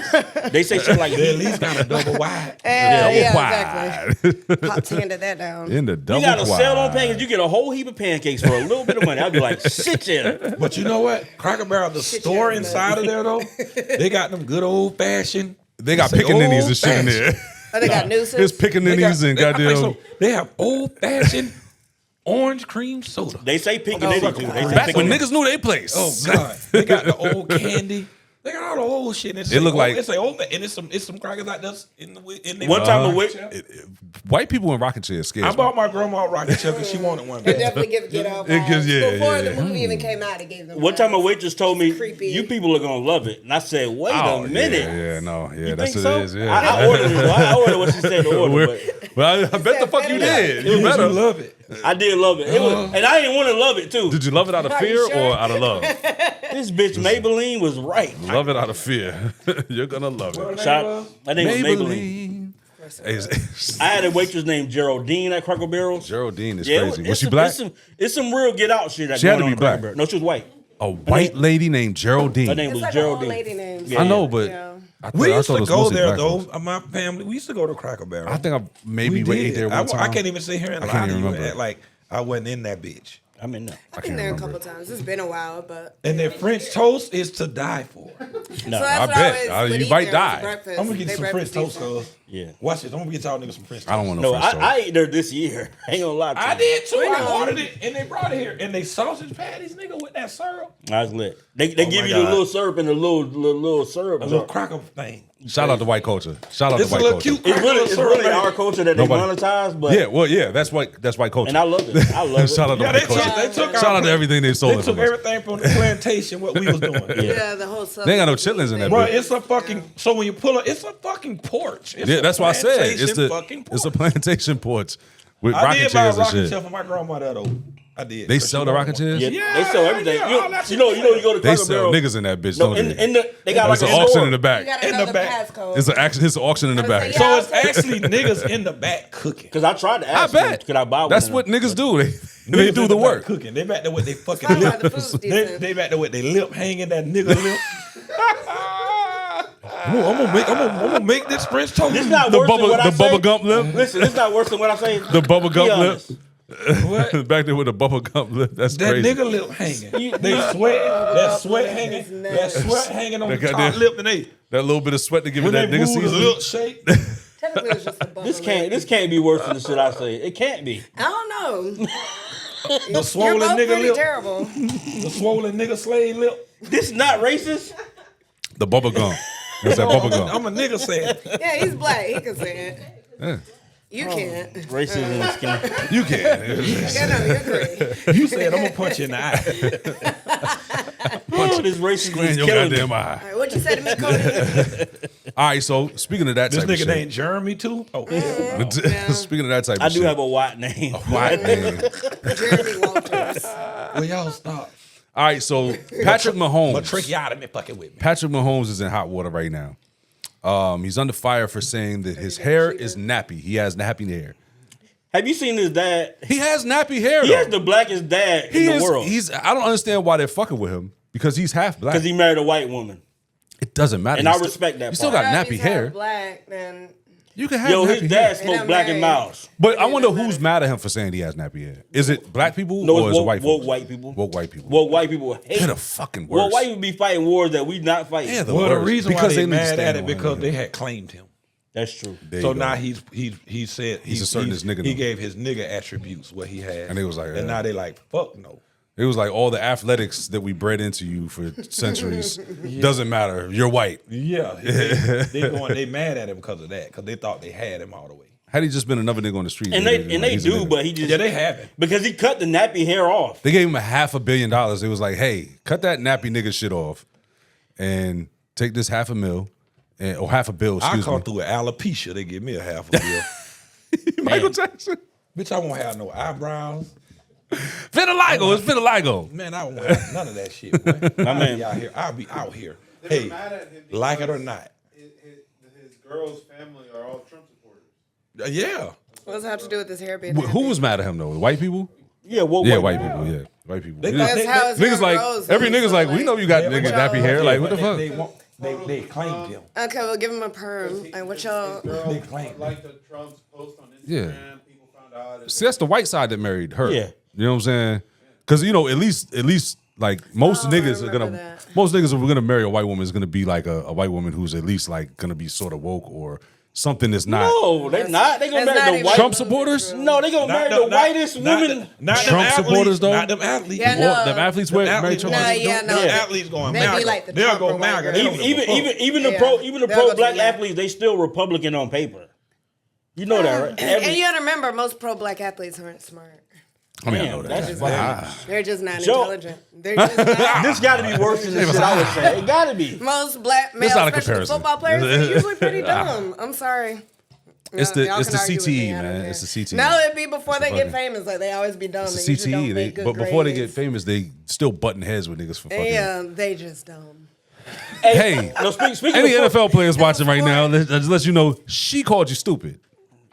They say shit like They at least got a double wide. Yeah, Double exactly. Pops handed that down. In the double you got to sell on wide. pancakes. You get a whole heap of pancakes for a little bit of money. I'd be like, shit, yeah. But you know what? Cracker Barrel, the store inside of there though, they got them good old fashioned. They got Say pickaninnies and shit in old-fashioned. there. Oh, they got nooses. There's pickaninnies and goddamn. They have old fashioned orange cream soda. They say pickaninny too. They say Back when pickaninny. niggas knew they place. Oh God! They got the old candy. They got all the old shit. And It look like- it's like old, and it's some crackers like this in the One time a week, White people in rocking chairs scares I me. bought my grandma a rocket chair because she wanted one. They Bad. definitely get off. It gives- yeah, Before yeah, the yeah. movie even came out, it gave them. one time a vibes. waitress told me, Creepy. "You people are gonna love it," and I said, "Wait Oh, a minute." Yeah, no, yeah, You that's think what so? it is. Yeah. I ordered it. I ordered what she said to order, but Well, I bet the fuck you did. You You better. love it. I did love it. And I didn't want to love it too. Did you love it out of Are you fear sure? or out of love? This bitch Maybelline was right. Love it out of fear. You're gonna love it. Shout, my name was Maybelline. I had a waitress named Geraldine at Cracker Barrel. Geraldine is Yeah, crazy. Was she black? It's some real get out shit. She had to going be on at black. Cracker Barrel. No, she was white. A white lady named Geraldine. Her name It's was like an old Geraldine. lady name. Yeah. I know, but Yeah. We I used thought it to was go mostly there black though. folks. My family, we used to go to Cracker Barrel. I think I maybe we ate did. there one time. I can't even sit here and I lie can't to even you remember. act like I wasn't in that bitch. I'm in there. I've been there a couple times. It's been a while, but And their French toast is to die for. No. so that's I what bet. I always You would might eat there was die. breakfast. I'm gonna get They you some French breakfast toast, decent. cuz. Yeah. Watch this. I'm gonna get y'all niggas some French toast. I don't want No, no French toast. I ate there this year. I ain't gonna lie to you. I did too. We I know. ordered it and they brought it here. And they sausage patties, nigga, with that syrup. I was lit. They Oh give my you the God. little syrup and the little syrup. A little cracker thing. Shout out to white culture. Shout out It's to a white little culture. cute. It's really our culture that they Nobody- monetize, but Yeah, well, yeah, that's white culture. and I love it. I love it. Shout out to Yeah, white they culture. took Shout out to everything they sold They us. took everything from the plantation, what we was doing. Yeah, the whole stuff. They ain't got no chitlins in that Bro, bitch. it's a fucking. So when you pull up, it's a fucking porch. It's Yeah, a that's why I said plantation fucking porch. it's a plantation porch with I rocking did buy a chairs and rocking shit. chair for my grandmother though. I did. They But sell she the wanted rocking one. chairs. Yeah, they sell everything. yeah, all that You shit know, they you go to They Cracker sell Barrel. niggas in that bitch, No, don't they? they got like There's a an auction store. in the You back. got In the another back. passcode. It's an auction in the back. Yeah. So it's actually niggas in the back cooking. Because I tried to I ask them, bet. could I buy one? That's of what them? niggas do. They Niggas do in the back work. Cooking. They back there with they fucking Probably why lip. the food's decent. They back there with their lip hanging, that nigga lip. I'm gonna make this French toast. It's not The worse than what I bubba say. gump lip. Listen, it's not worse than what I say. The bubba Be gump lip. honest. What? Back there with the bubble gum lip. That's That crazy. nigga lip hanging. They sweat. That sweat hanging. That sweat hanging on They the got top that- lip, and they That little bit of sweat to give it when they that nigga move, the season. lip shake. Technically, it's just a bubble. This can't be worse than the shit I say. It can't be. I don't know. The You're swollen both nigga pretty lip. terrible. The swollen nigga slave lip. This is not racist. The bubble gum. That's that bubble gum. I'm a nigga saying. Yeah, he's black. He can say it. Yeah. You can't. Racism is killing. You can. Yeah, no, you're great. You said I'm gonna punch you in the eye. Oh, this racism In is your killing me. goddamn eye. All right, what you say to me, Cody? All right, so speaking of that This type of nigga shit. named Jeremy too. Oh, Speaking of that type I of do shit. have a white name. white name. Jeremy Walters. well, y'all stop. All right, so Patrick Mahomes. But tracheotomy fucking with me. Patrick Mahomes is in hot water right now. He's under fire for saying that his hair is nappy. He has nappy hair. Have you seen his dad? He has nappy hair. He though. has the blackest dad in the world I don't understand why they're fucking with him because he's half black. because he married a white woman. It doesn't matter. And You I still- respect that You still part. got If nappy he's hair. half black, then You can have Yo, nappy his dad hair. smoked I'm Black and married. Miles. But I wonder who's mad at him for saying he has nappy hair. Is it black people No, or it's is it woke, white woke folks? white people. Woke white people. Woke white people hate. They're the fucking Well, worst. white people be fighting wars that we not fighting. Yeah, the Well, the worst. reason Because why they they need to mad stand at it on because him. they had claimed him. That's true. There So you go. now he said He's asserting his nigga He now. gave his nigga attributes what he had, And they was like, and now they like fuck no. It was like all the athletics that we bred into you for centuries doesn't matter. You're white. Yeah, they mad at him because of that because they thought they had him all the way. Had he just been another nigga on the street, And they he's a do, nigga. but he just Yeah, they haven't. because he cut the nappy hair off. They gave him $500 million. It was like, hey, cut that nappy nigga shit off, and take this $500,000 or $500 million. I Excuse come me. through with alopecia. They give me a half a bill. Michael Jackson. Bitch, I won't have no eyebrows. Vitiligo. It's vitiligo. Man, I won't have none of that shit. Man. I'll be out here. They Hey, were mad at him like it or because not. his girl's family are all Trump supporters. Yeah. what does that have to do with this hair being? Who was mad at him though? The white people? Yeah, woke Yeah, white white people. Yeah, white people. They- Yeah. That's how his Niggas hair like grows, every though, nigga's so, like, we know you got nigga nappy hair. Like, what the fuck? They claimed him. Okay, well, give him a perm. Like, what y'all? Girl, They claim. like the Trump's post on Instagram, Yeah. people found out. See, that's the white side that married her. Yeah. You know what I'm saying? Because at least like most Oh, I niggas are remember gonna that. most niggas are gonna marry a white woman is gonna be like a white woman who's at least like gonna be sort of woke or something that's not No, they not. They gonna That's not marry the even white. Trump supporters. No, they gonna marry the whitest woman. Not them Trump athletes, supporters, though? Not them athletes. Yeah, no. What, them athletes marry athletes Trump. Nah, going- yeah, no. them Yeah. athletes going They be MAGA. like the They'll Trump go or white MAGA. girl. They don't give a Even fuck. even the Yeah. pro even the They'll pro go to black the left. athletes, they still Republican on paper. You know that, right? And you gotta remember, most pro-black athletes aren't smart. I mean, I Damn, know that. that's fucking. They're just not Joe- intelligent. They're just not. This got to be worse than the shit I was saying. It got to be. Most black males, not a especially comparison. football players, they're usually pretty dumb. I'm sorry. It's the Y'all it's can the argue with CTE, me, I don't man. care. It's the CTE. No, it'd be before they fucking- get famous. Like they always be dumb. It's They the usually don't CTE. make good But before they get grades. famous, they still butting heads with niggas for fucking. Yeah, they just dumb. Hey, No, speaking any of NFL players watching right now, just let you know, she called you stupid.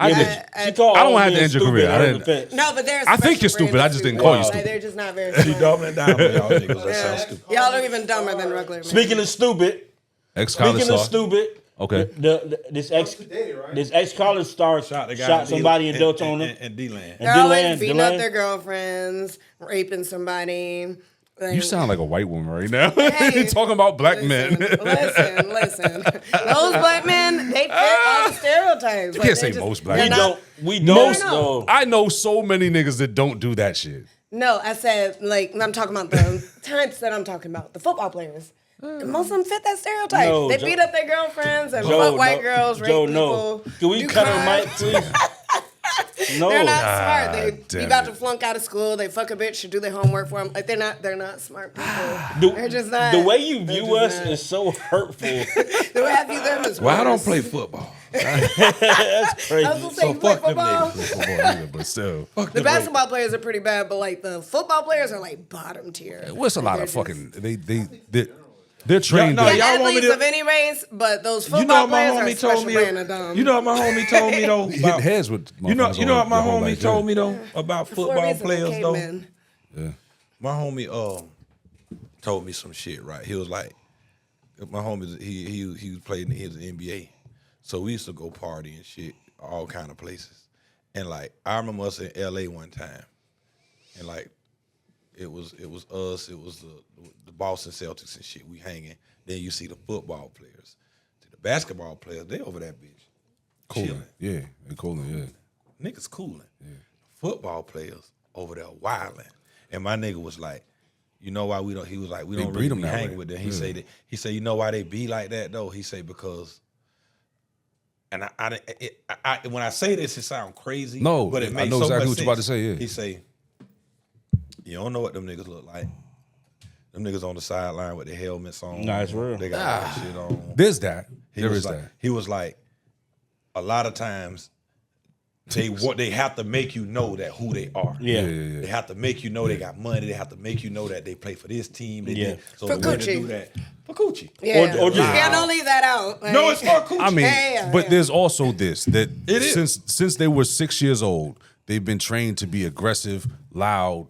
I did. she called I don't all have men to end your stupid career. in I her didn't- defense. No, but they're. I think you're stupid. I just didn't call you Like, stupid. they're just not very She smart. doubling down on y'all niggas. That sounds stupid. Y'all are even dumber than regular men. Speaking of stupid, Ex-college speaking of star. stupid, Okay. this today, right? ex college star Shot the guy shot somebody and dealt on him. And D-Land. They're always Dylan- beating Dylan- up their girlfriends, raping somebody. Like, You sound like a white woman right now. Hey, You're talking about black men. Listen. Those black men, they fit all the stereotypes. You can't say most black they're men. not- We don't Most- know. I know so many niggas that don't do that shit. No, I said, like, I'm talking about the types that I'm talking about, the football players. And most of them fit that stereotype. No, they Joe- beat up their girlfriends and Joe, fuck white no. girls, rape Joe, people. no. Can we do cut her crime. mic, please? No. They're not smart. They damn be about it. to flunk out of school. They fuck a bitch, should do their homework for them. Like they're not smart people. The, They're just not. the way you They're view us just not. is so hurtful. The way I view them is Well, I don't worse. play football. That's I was crazy. gonna say you play fuck them football. niggas. But still. Fuck The them niggas. basketball players are pretty bad, but like the football players are like bottom tier. What's a lot They're of just- fucking they're trained. no, Yeah, to- y'all want me athletes to- of any race, but those You know football what my players are homie told special me? brand of dumb. You know what my homie told me though? hitting about- heads with You know motherfuckers what my your whole homie life, told yeah. me though about For a football reason, players they though. came in. Yeah. My homie told me some shit, right? He was like, my homie he was playing in the NBA, so we used to go party and shit, all kind of places, and like I remember us in LA one time, and like it was us, it was the Boston Celtics and shit. We hanging. Then you see the football players, the basketball players. They over that bitch, Cooling. chilling. Yeah. They cooling, yeah. Niggas cooling. Football players over there wilding. And my nigga was like, you know why we don't? He was like, we They don't breed really them be that hanging way. with them. Yeah. He said, you know why they be like that though? He said because And when I say this, it sounds crazy. No, but it I makes know so exactly much what you're about to sense. say, yeah. He say, "You don't know what them niggas look like. Them niggas on the sideline with their helmets on. Nah, it's real. They got that shit on. There's that. He There was is like, that. He was like, a lot of times, they have to make you know that who they are. Yeah. They have to make you know they got money. They have to make you know that they play for this team. They Yeah. did. So For the way to Gucci. do that for Gucci. Yeah. Or just- yeah, don't leave that out. Like, No, it's for Gucci. I mean, Yeah, but yeah. there's also this that It is. since they were 6 years old, they've been trained to be aggressive, loud,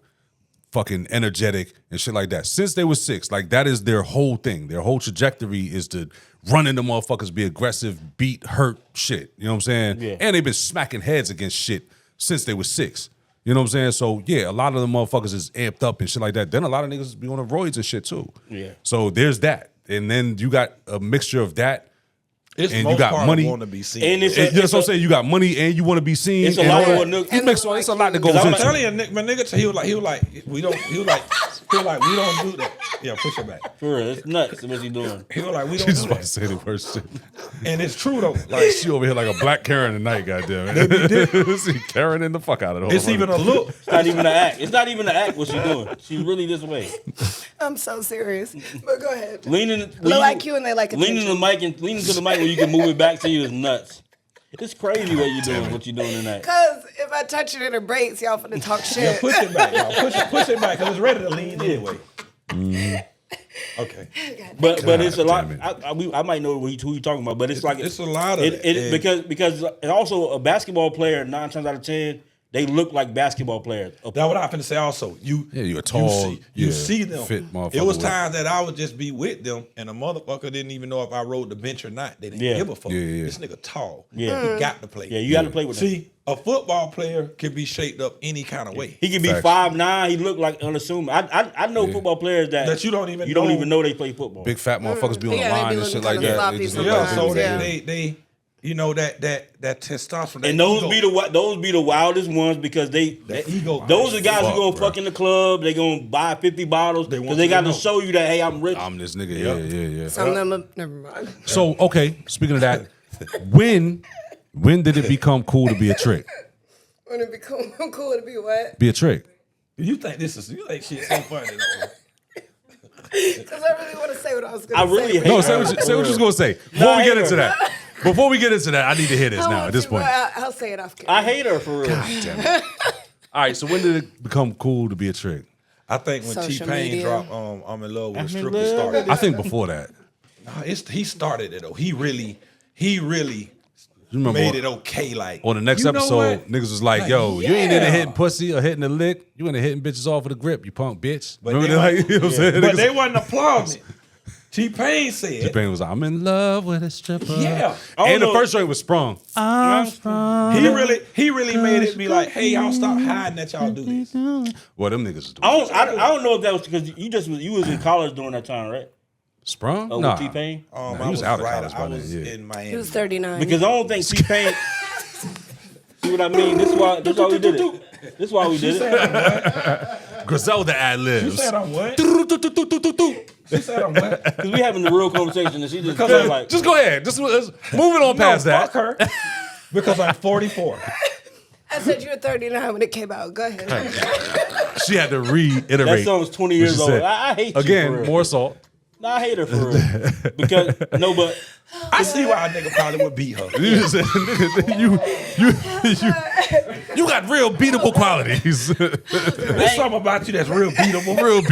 fucking energetic and shit like that. Since they were 6, like that is their whole thing. Their whole trajectory is to run into motherfuckers, be aggressive, beat, hurt shit. You know what I'm saying? Yeah. And they've been smacking heads against shit since they were 6. You know what I'm saying? So yeah, a lot of the motherfuckers is amped up and shit like that. Then a lot of niggas be on the roids and shit too. Yeah. So there's that. And then you got a mixture of that. It's And you most got part money. want to be seen. And it's And that's what I'm saying. You got money and you want to be seen. It's a and lot all of that. what niggas- You mix on. It's a lot that goes Cause I'm into telling it. you, my nigga, he was like, we don't do that. Yeah, push it back. For real, it's nuts what you doing. He was like, we don't She's just do about to that. say the worst shit. And it's true though. Like, She over here like a black Karen tonight, goddamn it. See Karen in the fuck out of the whole it's even a fucking- look. It's not even an act. It's not even an act what she's doing. She's really this way. I'm so serious. But go ahead. Leaning Low IQ and they like leaning attention. the mic and leaning to the mic when you can move it back to you is nuts. It's crazy what you're doing tonight. Because if I touch it in a braids, y'all finna talk Yeah, shit. push it back, y'all. Push it back, because it's ready to lean anyway. Okay. But it's a lot. damn I might know who you talking about, but it's like It's a lot of it, it. And because and also a basketball player 9 times out of 10 they look like basketball players. that's what I finna say also. you're tall, You yeah, see them. fit motherfucker It was with- times that I would just be with them and a motherfucker didn't even know if I rode the bench or not. They didn't Yeah. give a fuck. Yeah, yeah. This nigga tall. Yeah. He got to play. Yeah, you got to play with them. See, a football player can be shaped up any kind of way. He can be Facts. 5'9". He look like unassuming. I know football players that you don't even know they play football. Big fat motherfuckers be on Yeah, the they line be and shit looking like kinda that. sloppy They just sometimes. look Yeah, like so Yeah. they you know that testosterone. And that those ego. be the wildest ones because That ego. those are guys Fuck, who gonna bro. fuck in the club. They gonna buy 50 bottles They because want they you got to to know. show you that hey I'm rich. I'm this nigga. Yeah. Some of them, never mind. So okay, speaking of that, when did it become cool to be a trick? When it be cool, cool to be what? Be a trick. You think shit's so funny though. Because I really want to say what I was going I to say. really but- hate No, say what you was gonna say. Before we I get hate into her. that. Before we get into that, I need to hear this I now want at this to, point. but I'll say it off camera. I hate her for real. All right, so when did it become cool to be a trick? I think when Social T-Pain media. dropped I'm in love with a I'm in stripper love started. I think before that. He started it though. He really You remember made it okay. Like on the next you know episode, what? niggas was like, Like, yo, you ain't into yeah. hitting pussy or hitting the lick. You into hitting bitches off with a grip, you punk bitch. But Remember they that? weren't- You know what I'm saying? But Niggas- they wasn't applauding it. T-Pain said, T-Pain was like, I'm in love with a stripper. yeah. And the know- first joint was sprung. I'm sprung. He really made it be like, hey, y'all stop hiding that y'all do this. Well, them niggas was doing I don't know if that was because you was in college during that time, right? sprung? Oh, Nah. with T-Pain? Nah, I he was out of right- college by I then. was Yeah. in Miami. He was 39. Because I don't think T-Pain. See what I mean? This why we did it. This why we did it. Griselda ad You libs. said I'm what? She said I'm what? Because we having the real conversation and she just Because felt I'm- like Just go ahead. Just moving on past that. Fuck her. Because I'm 44. I said you were 39 when it came out. Go ahead. She had to reiterate. that song's 20 what years she old. said. I hate you for Again, real. more salt. No, I hate her for real. Because no, but I see why a nigga probably would beat her. You just said, nigga, you got real beatable qualities. There's something about you that's real beatable. real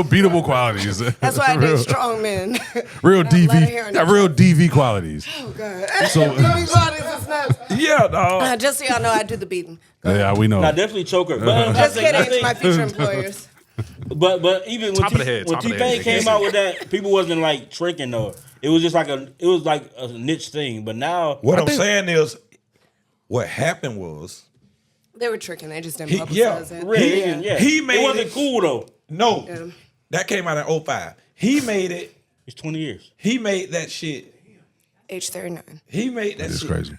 beatable qualities. That's why I real, date strong men. real Got a lot of DV, hair on got your real DV qualities. Oh, God. So- These bodies is nuts. Yeah, dog. Just so y'all know, I do the beating. Yeah, we know. I definitely choke her. But Just I kidding. think- My future employers. But even when Top of the head, when top of the T-Pain head. came out with that, people wasn't like tricking though. It was just like a niche thing. But now What I'm saying is, what happened was, They were tricking. They just didn't He- yeah. publicize it. really, Yeah. yeah, He made it wasn't it- cool though. no, Yeah. that came out in 05. He made it. It's 20 years. He made that shit. Age 39. He made that It's shit. crazy.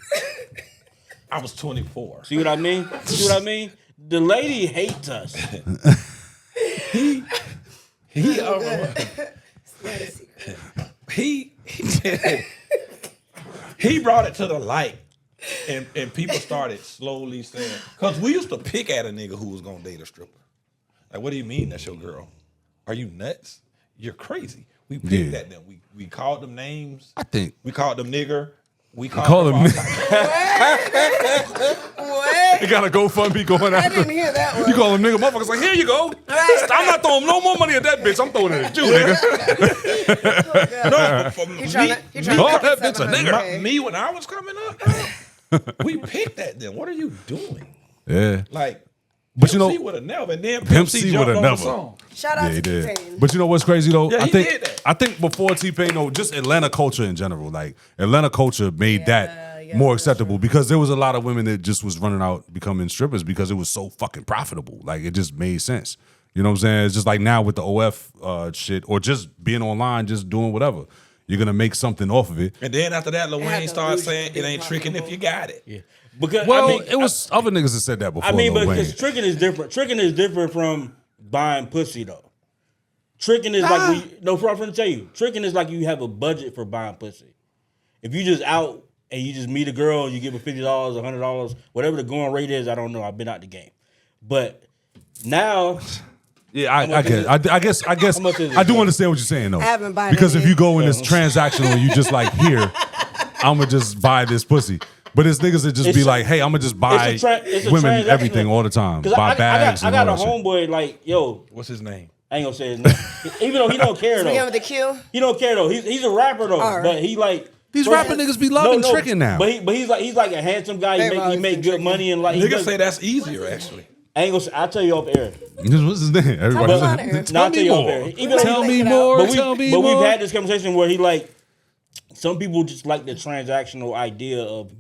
I was 24. See what I mean? See what I mean? The lady hates us. He He brought it to the light. And people started slowly saying, because we used to pick at a nigga who was gonna date a stripper. Like, what do you mean that's your girl? Are you nuts? You're crazy. We picked at them. We called them names. I think We called them nigger. We call them them. What? You got a GoFundMe going I out. didn't hear that one. You call them nigga motherfuckers like, here you go. I'm not throwing no more money at that bitch. I'm throwing it at you, nigga. No, for He trying to call make that it bitch a nigga. 700K. me when I was coming up, we picked at them. What are you doing? Yeah. Like, But you know, C would have never. And then Pimp C C jumped would have on the never. song. Shout Yeah, out he to did. T-Pain. But you know what's crazy though? Yeah, I he think did that. I think before T-Pain, no, just Atlanta culture in general, like Atlanta culture made that more acceptable because there was a lot of women that just was running out becoming strippers because it was so fucking profitable. Like it just made sense. You know what I'm saying? It's just like now with the OF shit or just being online, just doing whatever. You're gonna make something off of it. And then after that, Lil had Wayne to started lose saying it big ain't tricking if you got it. Yeah. Because Well, I mean, it was other niggas that said that before. I mean, Lil but Wayne. because tricking is different. Tricking is different from buying pussy though. Tricking is like I'm finna tell you. Tricking is like you have a budget for buying pussy. If you just out and you just meet a girl, you give her $50, $100, whatever the going rate is. I don't know. I've been out the game, but now. Yeah, I guess How much is it, I do bro? understand what you're saying though. I haven't bought because any. if you go in this transactional and you just like here, I'm gonna just buy this pussy. But it's niggas that just It's be a- like, hey, I'm gonna just buy it's a women transactional- everything all the time, Because buy bags I and got all a that shit. homeboy like, yo, What's his name? I ain't gonna say his name. Even though he don't care Begin though. with the Q. He don't care though. He's a rapper though. All right. But he like These first- rapper niggas be loving tricking now. But he's like a handsome guy. They've He always make been good tricking. money and like he Niggas does, say that's easier, actually. I ain't gonna say, I'll tell you off air. What's his name? Everybody Tell me say, more. tell Nah, I'll me tell you off more. air. Even though Tell he- me But more. But, Tell me but more. we've had this conversation where he like some people just like the transactional idea of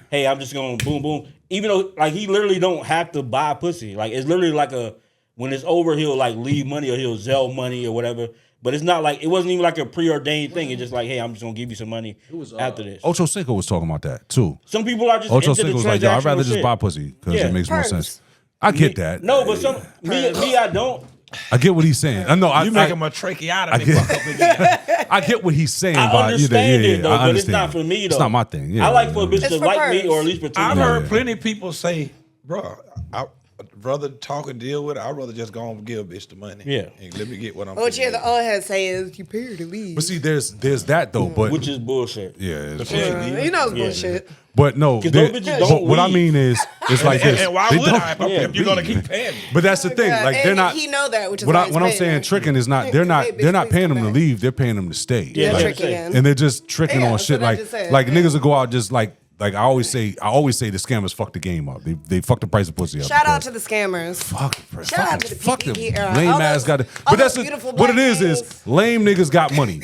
hey, I'm just gonna boom boom. Even though like he literally don't have to buy pussy. Like it's literally like a when it's over he'll like leave money or he'll Zelle money or whatever. But it's not like it wasn't even like a preordained thing. It's just like hey, I'm just gonna give you some money after this. Ocho Cinco was talking about that too. Some people are just Ocho into the Cinco was like, yo, I'd rather transactional just shit. buy pussy because Yeah. it makes more Perms. sense. I get that. No, but me, I don't. I get what he's saying. I know. You make him a tracheotomy. get- fuck up again. I get what he's saying. I about understand yeah, it though, I but it's understand. not for me though. It's not my thing. Yeah, I like for a bitch It's to for like me perms. or at least pretend. I've to. heard plenty of people say, bro, I'd rather talk and deal with it. I'd rather just go and give a bitch the money. Yeah. And let me get what I'm What you hear the getting. old head say is you pay her to leave. But see, there's that though. But which is bullshit. yeah, it's- You know it's bullshit. but no. 'Cause there- those bitches but don't what I leave. mean is, it's like this. And why They would don't- I? If you're gonna keep paying me. But that's the thing. Yeah, Like they're and not. he know that, which is What why I'm he's paying saying, her. tricking is not. They're Hey, not. bitch, They're not please paying come them to back. leave. They're paying them to stay. Yeah, They're like- tricking in. And they're just tricking Yeah, on that's shit what I like just said. niggas will go out just like I always say the scammers fuck the game up. They fuck the price of pussy up. Shout out because- to the scammers. Fuck, Shout out to the fuck them. PPP era. Lame All ass those- got it. all But that's those the- beautiful what it black is things. lame niggas got money.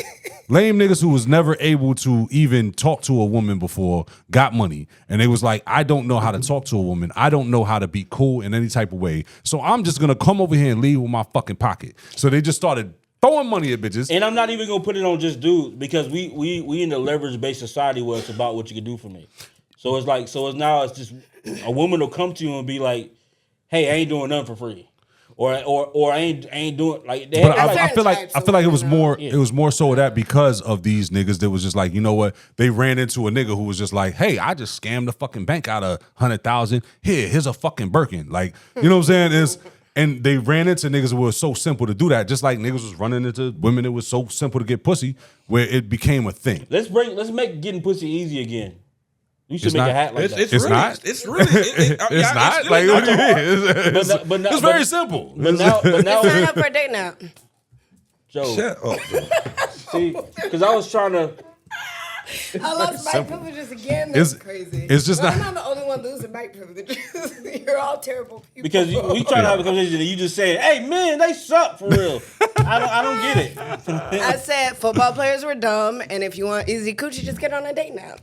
Lame niggas who was never able to even talk to a woman before got money. And they was like, I don't know how to talk to a woman. I don't know how to be cool in any type of way. So I'm just gonna come over here and leave with my fucking pocket. So they just started throwing money at bitches. And I'm not even gonna put it on just dudes because we in the leverage based society where it's about what you can do for me. So it's like it's just a woman will come to you and be like, hey, I ain't doing nothing for free. Or I ain't doing like they But have, I like, feel like types I of feel like it was women, more Yeah. it was more so of that because of these niggas that was just like, you know what, they ran into a nigga who was just like, hey, I just scammed the fucking bank out of 100,000. Here's a fucking Birkin. Like, you know what I'm saying? And they ran into niggas who were so simple to do that, just like niggas was running into women that was so simple to get pussy, where it became a thing. let's make getting pussy easy again. You should It's make not- a hat like that. It's really, not? It's really. It's not like really what do you hard. mean? It's very but- simple. But now Sign up for a date now. Joe, Shut up, bro. see, because I was trying to. I lost bike privileges again. It's- That's crazy. it's just But not- I'm not the only one losing bike privileges. You're all terrible people. Because we trying to have a conversation and you just saying, "Hey man, they suck for real." I don't get it. I said football players were dumb, and if you want easy coochie, just get on a date now.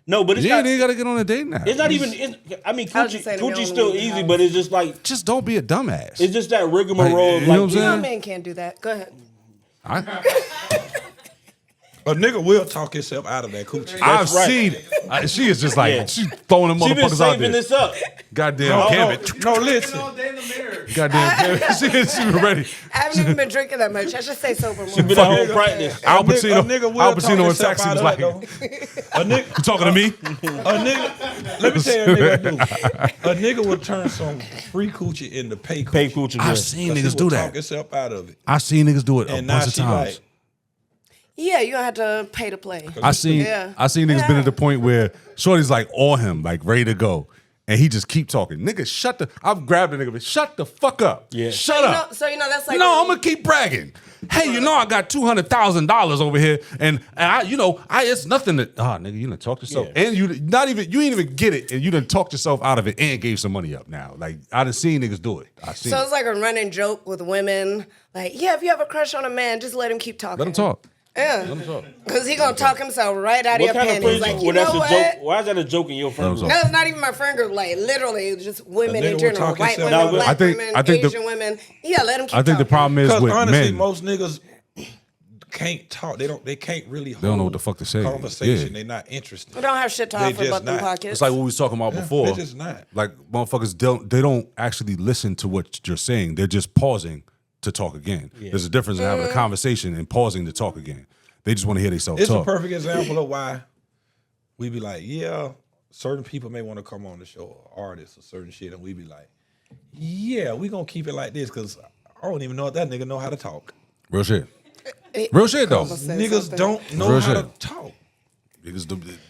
No, but it's Yeah, not. they gotta get on a date now. It's not even. I mean, I was just saying to be coochie's on still the easy, house. but it's just like Just don't be a dumbass. it's just that rigmarole. Like, Of you know like, what I'm You know saying? men can't do that. Go ahead. A nigga will talk himself out of that coochie. I've right. seen it. She is just like, Yeah. she's throwing them She been motherfuckers out saving there. this up. Goddamn, No, Gambit. no, listen. All day in the mirror. Goddamn, she was ready. I haven't even been drinking that much. I should stay sober more. She been at home practice. Al A nigga Pacino, will Al talk Pacino in himself Taxi out was of like, that, though. A nigga, you talking to me? a nigga. Let me tell you, a nigga do. A nigga will turn some free coochie into pay coochie. Pay coochie. I've yeah. seen 'Cause he niggas do will talk that. himself out of it. I've seen niggas do it a And now bunch of she times. like, Yeah, you don't have to pay to play. I seen niggas been at the point where Shorty's like on him, like ready to go. And he just keep talking. Nigga, shut the I've grabbed a nigga, but shut the fuck up. Yeah. Shut up. So that's like No, I'm gonna keep bragging. Hey, you know I got $200,000 over here, and I, it's nothing that nigga, you done talked yourself, Yeah. and you ain't even get it, and you done talked yourself out of it and gave some money up. Now, like I done seen niggas do it. I seen So it. it's like a running joke with women. Like, yeah, if you have a crush on a man, just let him keep talking. Let him talk. Yeah. Let him talk. Because he gonna talk himself right out of What your kind of panties. friends? Like, you Well, know that's a what? joke. Why is that a joke in your friend group? No, it's not even my friend group. Like, literally, it's just women A nigga in will general. talk White himself women, out. black I think- women, I think the- Asian women. Yeah, let them keep I think the talking. problem is because with honestly, men. most niggas can't talk. They can't really hold don't know what the fuck to say. conversation. Yeah. They're not interested. We don't have shit to They offer just but them not. pockets. It's like what we was talking about before. they're just not. Like motherfuckers don't actually listen to what you're saying. They're just pausing to talk again. There's a difference in having a conversation and pausing to talk again. They just want to hear themselves It's talk. a perfect example of why we be like, yeah, certain people may want to come on the show, or artists or certain shit, and we be like, yeah, we gonna keep it like this because I don't even know if that nigga know how to talk. Real shit. Real shit though. Niggas don't know Real how shit. to talk. Because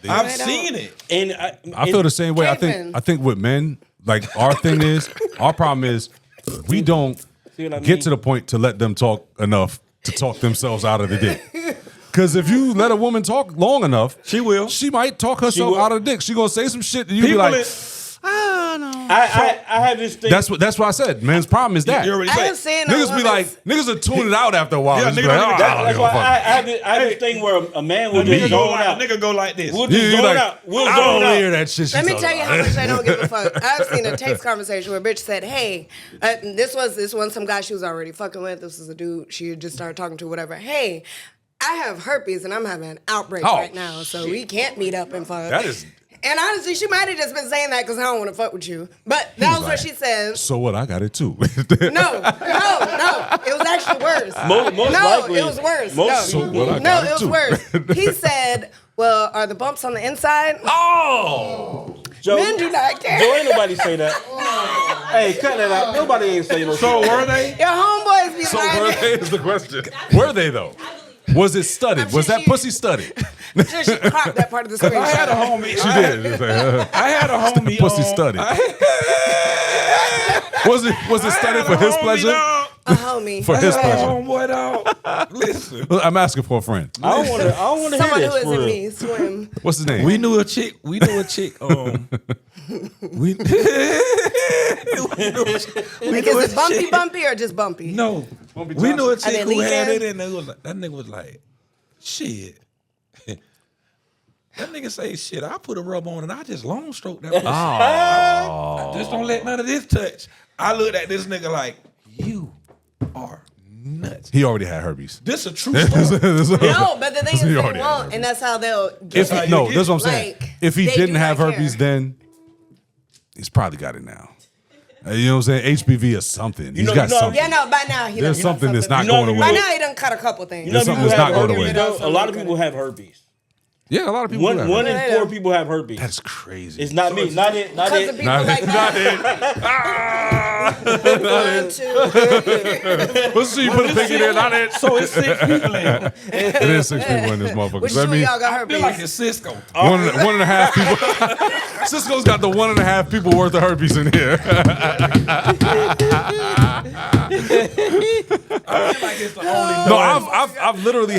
I've seen it. And I feel the same way. Kevin. I think with men, like our problem is we don't See what I get mean? to the point to let them talk enough to talk themselves out of the dick. Because if you let a woman talk long enough, She will. She might talk herself will. out of the dick. She gonna say some shit, and you be People like, is- I have this thing. that's what I said. Men's problem is that You already I said. have seen a niggas be like, niggas will tune it out after a while. Yeah, Just be nigga like, don't even- "Ah, I That's don't why give a fuck." I have this thing where a man will A just nigga go zone like, out. a nigga go like this. We'll You just be zone like, out. We'll I zone don't hear out. that shit. she Let me talking tell you about. how much I don't give a fuck. I've seen a text conversation where a bitch said, "Hey, this was some guy she was already fucking with. This was a dude she had just started talking to, whatever. Hey, I have herpes and I'm having an outbreak Oh, right now, so we can't meet up and fuck." That is- And honestly, she might have just been saying that because I don't want to fuck with you. But that was what like, she said. So what? I got it too. No. It was actually worse. Most No, likely, it was worse. Most No. So what? I No, got it was too. worse. He said, "Well, are the bumps on the inside?" Oh, Joe, Men do not care. Joe, ain't nobody say that. Hey, cut that out. Nobody ain't say no So shit. were they? Your homeboys be so lying. were they is the question. Were they though? Was it studded? I'm Was sure that she- pussy studded? Sure, she cropped that part of the screen. I had a homie. She did. It was like, I had a homie. pussy studded. Was it studded for his pleasure? A homie. For his I had a pleasure. homeboy dog. Listen, I'm asking for a friend. I don't want to hear Someone this. who for isn't real. me. Swim. What's his name? we knew a chick. We knew a chick. We Like, is it bumpy or just bumpy? No, Bumpy we knew a Johnson. chick Are they who had it, leaking? and that nigga was like, "Shit." That nigga say, "Shit, I put a rub on and I just long stroke that. Oh. Just don't let none of this touch." I looked at this nigga like, "You are nuts." He already had herpes. This a true story. No, but the thing is, He they already had won't, and that's how they'll If get he, it. no, that's what I'm saying. Like, If he they didn't do have not herpes, care. then he's probably got it now. You know what I'm saying? HPV or something. He's got something. Yeah, no, by now he There's done something that's not You know going what By away. now he done cut a couple things. You know, There's something people that's have not going herpes. away. Though. A lot of people have herpes. Yeah, a lot of people do have One herpes. in 4 people have herpes. That's crazy. It's not me. Not it. Not Because of it. people like that. 1, 2. Let's see, you put a pinky there, not it. So it's 6 people in. It is 6 people in this motherfucker. Which So that two of means y'all got I feel like herpes? it's Cisco. one and a half people. Cisco's got the 1.5 people worth of herpes in here. I feel like it's the only. No, I've literally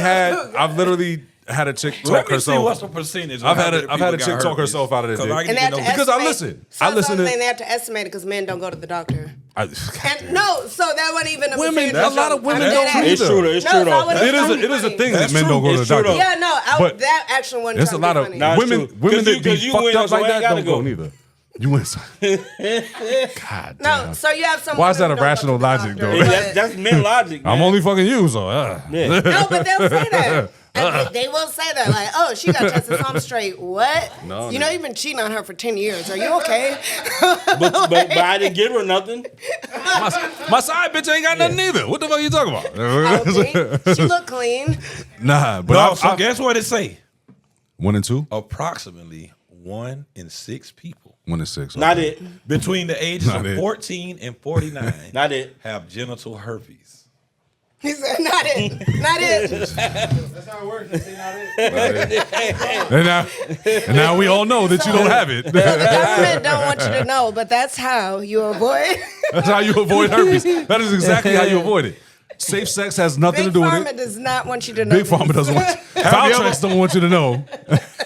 had a chick talk Let me see what's herself. the percentage. I've had a chick talk herself out of this dick. And they have to Because I estimate- listen. So I that's listen to- something they have to estimate it because men don't go to the doctor. God And damn. no, so that wasn't even a Women, percentage. a lot of women I mean, don't that- either. It's true though. It's No, true so I though. wouldn't- It is a thing that That's men don't true. go to the It's true, doctor. though. Yeah, no, But that actually wasn't There's a trying lot to of be funny. Nah, it's women true. women 'Cause that you- be 'cause you fucked win, up so like I ain't that gotta don't go go. neither. You win some. God damn. No, so you have some. Why is that women a who don't rational go to the logic, doctor, though? but- That's men logic. I'm man. only fucking you, so Yeah. No, but they'll say that. And they will say that, like, oh, she got tested, so I'm straight. What? No, you know, nigga. you've been cheating on her for 10 years. Are you okay? But I didn't give her nothing. My side bitch ain't got nothing either. What the fuck are you talking about? Okay. She look clean. Nah, but No, so guess what it say? 1 and 2, Approximately 1 in 6 people 1 and 6. Not okay. it. between the ages Not of it. 14 and 49 Not it. have genital herpes. He said, not it. Not it. That's how it works. That's not it. And now we all know that you don't have it. So the government don't want you to know, but that's how you avoid. That's how you avoid herpes. That is exactly how you avoid it. Safe sex has nothing Big to do with Pharma it. does not want you to know. Big Pharma doesn't want you. Valtrex don't want you to know.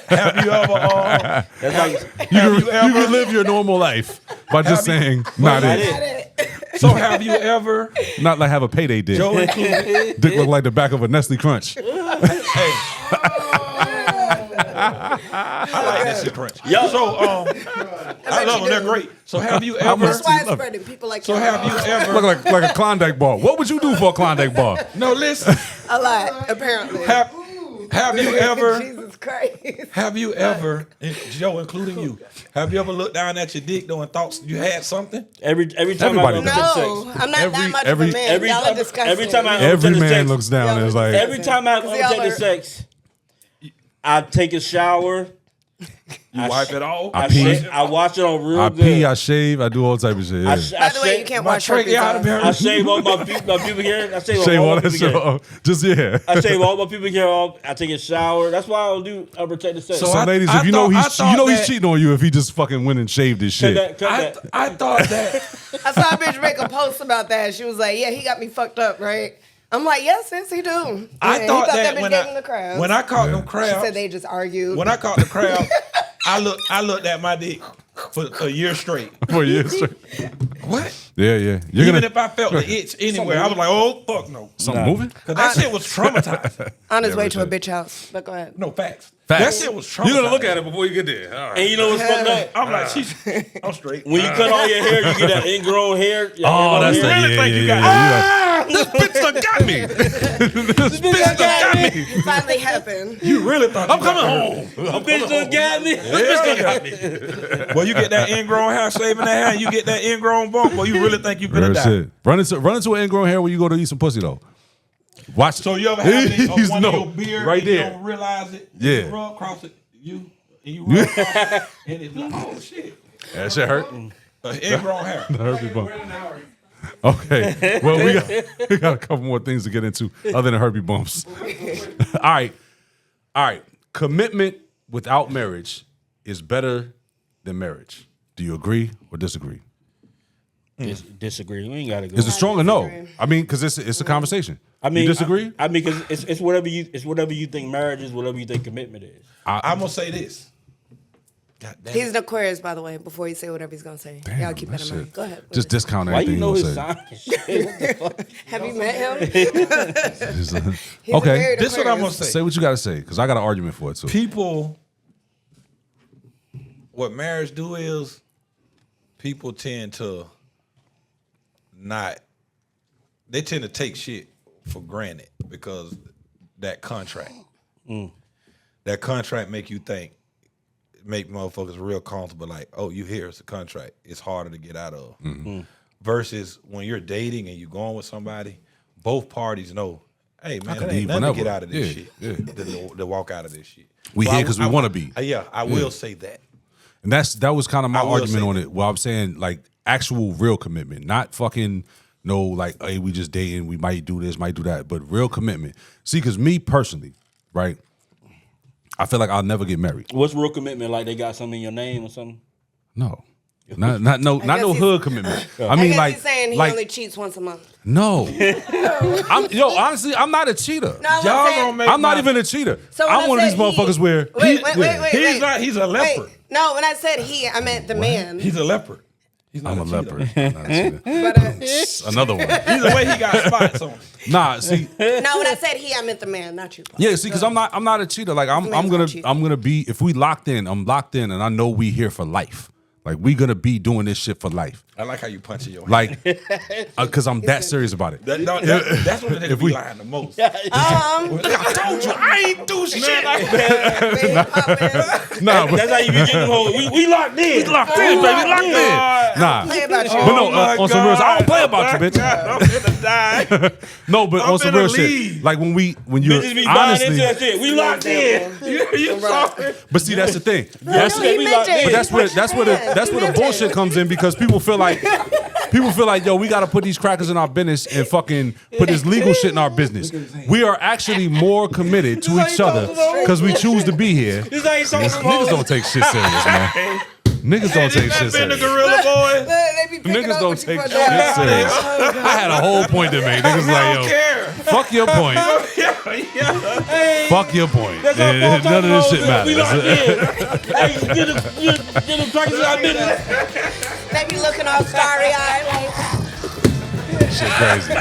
Have you ever That's like You can live your normal life by just saying, not Not it. Not it. so have you ever Not like have a payday dick. Joe included Dick look like the back of a Nestle Crunch. I like that shit crunch. Yo. So I love them. They're great. So have you ever That's widespread and people like so you. have you ever Look like a Klondike bar. What would you do for a Klondike bar? No, listen. A lot, apparently. Have you ever Jesus Christ. have you ever Joe including you have you ever looked down at your dick though and thought you had something? every time Everybody I does. have No, sex. I'm not that much of a man. every Y'all time- are disgusting. every time I- Every Undertaker man sex. looks down and is like, Every time I Because y'all undertake are- the sex, I take a shower. You wipe it off. I pee. I wash it on real I good. pee, I shave, I do all type of shit. I Yeah. sh- By the way, you shave- can't My wash trach herpes out of off. here. I shave all my pubic hair. I shave, Shave all all my that pubic shit hair. off. Just, yeah. I shave all my pubic hair off. I take a shower. That's why I don't do unprotected sex. So So, I- ladies, I if you know thought- I he's thought he's that- cheating on you if he just fucking went and shaved his cut shit. that, cut that. I thought that I saw a bitch make a post about that. She was like, yeah, he got me fucked up, right? I'm like, yes, sis, he do. I Yeah, thought he that bitch when gave him the crabs. when I caught them She crabs, said they just argued. when I caught the crab, I looked at my dick for a year straight. For years straight. What? Yeah, yeah. You're Even gonna if I felt the itch anywhere, I was like, oh fuck no. something moving? Cause that shit was traumatizing. on his Yeah, way but to a shit. bitch house. But go ahead. No facts. Facts. That shit was traumatizing. You're gonna look at it before you get there. All right. And you know what's fucked up? I'm like, I'm straight. When you cut all your hair, you get that ingrown hair. Oh, that's the hair. really think you got- This bitch done got me. This bitch done got me. It finally happened. You really thought I'm coming home. The bitch done got me. Well, you get that ingrown hair, shaving that hair, and you get that ingrown bump. Well, you really think you Real could have shit. died. Run into an ingrown hair when you go to eat some pussy though. Watch. So you ever have it He's on one no, of your beard right and you there. don't realize it? Yeah. You rub across it, and you rub across it, and it's like, oh shit. That shit hurt. Ingrown hair. Herpes bump. Okay. Well, we got a couple more things to get into other than herpes bumps. All right. Commitment without marriage is better than marriage. Do you agree or disagree? Disagree. We ain't gotta go. Is it strong or no? disagree. I mean, because it's a conversation. I mean, you disagree? I mean, because it's whatever you think marriage is, whatever you think commitment is. I'm gonna say this. God damn He's it. an Aquarius, by the way, before you say whatever he's going to say. Damn, Y'all keep that in shit. mind. Go ahead. Just discount Why everything you know you his say. sign? and shit? What the fuck? Have you met him? He's a Okay. married This is what I'm gonna Aquarius. say. Say what you got to say, because I got an argument for it too. People, what marriage do is people tend to they tend to take shit for granted because that contract. That contract make motherfuckers real comfortable, like, oh, you here, it's a contract. It's harder to get out of. Versus when you're dating and you're going with somebody, both parties know, hey man, can it ain't leave nothing to whenever. get out of this Yeah, shit. To walk out of this shit. We So here 'cause we wanna be. I will say that. And that was kind of my I will argument say on that. it. Well, I'm saying like actual real commitment, not fucking no like, hey, we just dating, we might do this, might do that, but real commitment. See, because me personally, right, I feel like I'll never get married. What's real commitment? Like they got something in your name or something? No, not no he's- hood commitment. I I mean, guess like, he's saying he like only cheats once a month. no. Honestly, I'm not a cheater. No, I'm Y'all saying- gonna make I'm not my- even a cheater. So when I'm I one of these said he- motherfuckers where He's a leopard. Wait, no, when I said he, I meant the man. He's a leopard. He's not I'm a cheater. leopard. I'm not a cheater. But, Another one. Either way, he got spots on him. Nah, see, no, when I said he, I meant the man, not you. yeah, see, because I'm not a cheater. Like I'm man's gonna not cheating. I'm gonna be, if we locked in, I'm locked in, and I know we here for life. Like we gonna be doing this shit for life. I like how you punch in your hand. Like, because I'm that serious about it. That's what the nigga be lying the most. Nah, I told you, I ain't do shit. but, That's how you be getting the whole. We locked in. baby, locked in. Nah, Play about you. but no, on some real shit, I don't play about you, bitch. I'm finna die. No, but on some finna real leave. shit, like when you're Bitches be buying into that honestly, shit. We locked in. You sorry? but see, that's the thing. No, That's he we meant locked it. in. But that's where the bullshit comes in because people feel like yo, we gotta put these crackers in our business and fucking put this legal shit in our business. We are actually more committed to each other because we choose to be here. This ain't something from Niggas home. don't take shit serious, man. Niggas don't take shit Been the serious. gorilla boy. They be picking Niggas up don't what you take put shit down. serious. I had a whole point to make. Niggas I like, don't yo, care. fuck your point. Fuck your point. That's all None of this shit We locked matters. in. Hey, get them crackers in our business. They be looking all starry-eyed like, Shit crazy.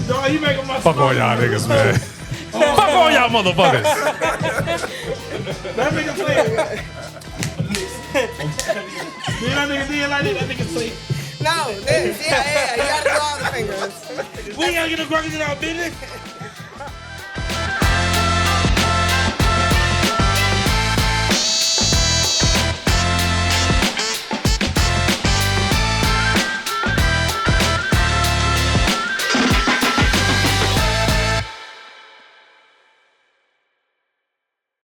No, you making my Fuck all y'all niggas, man. Fuck all y'all motherfuckers. That nigga say. That nigga did like that nigga say. no, this, yeah, you gotta do all the fingers. We ain't gotta get them crackers in our business.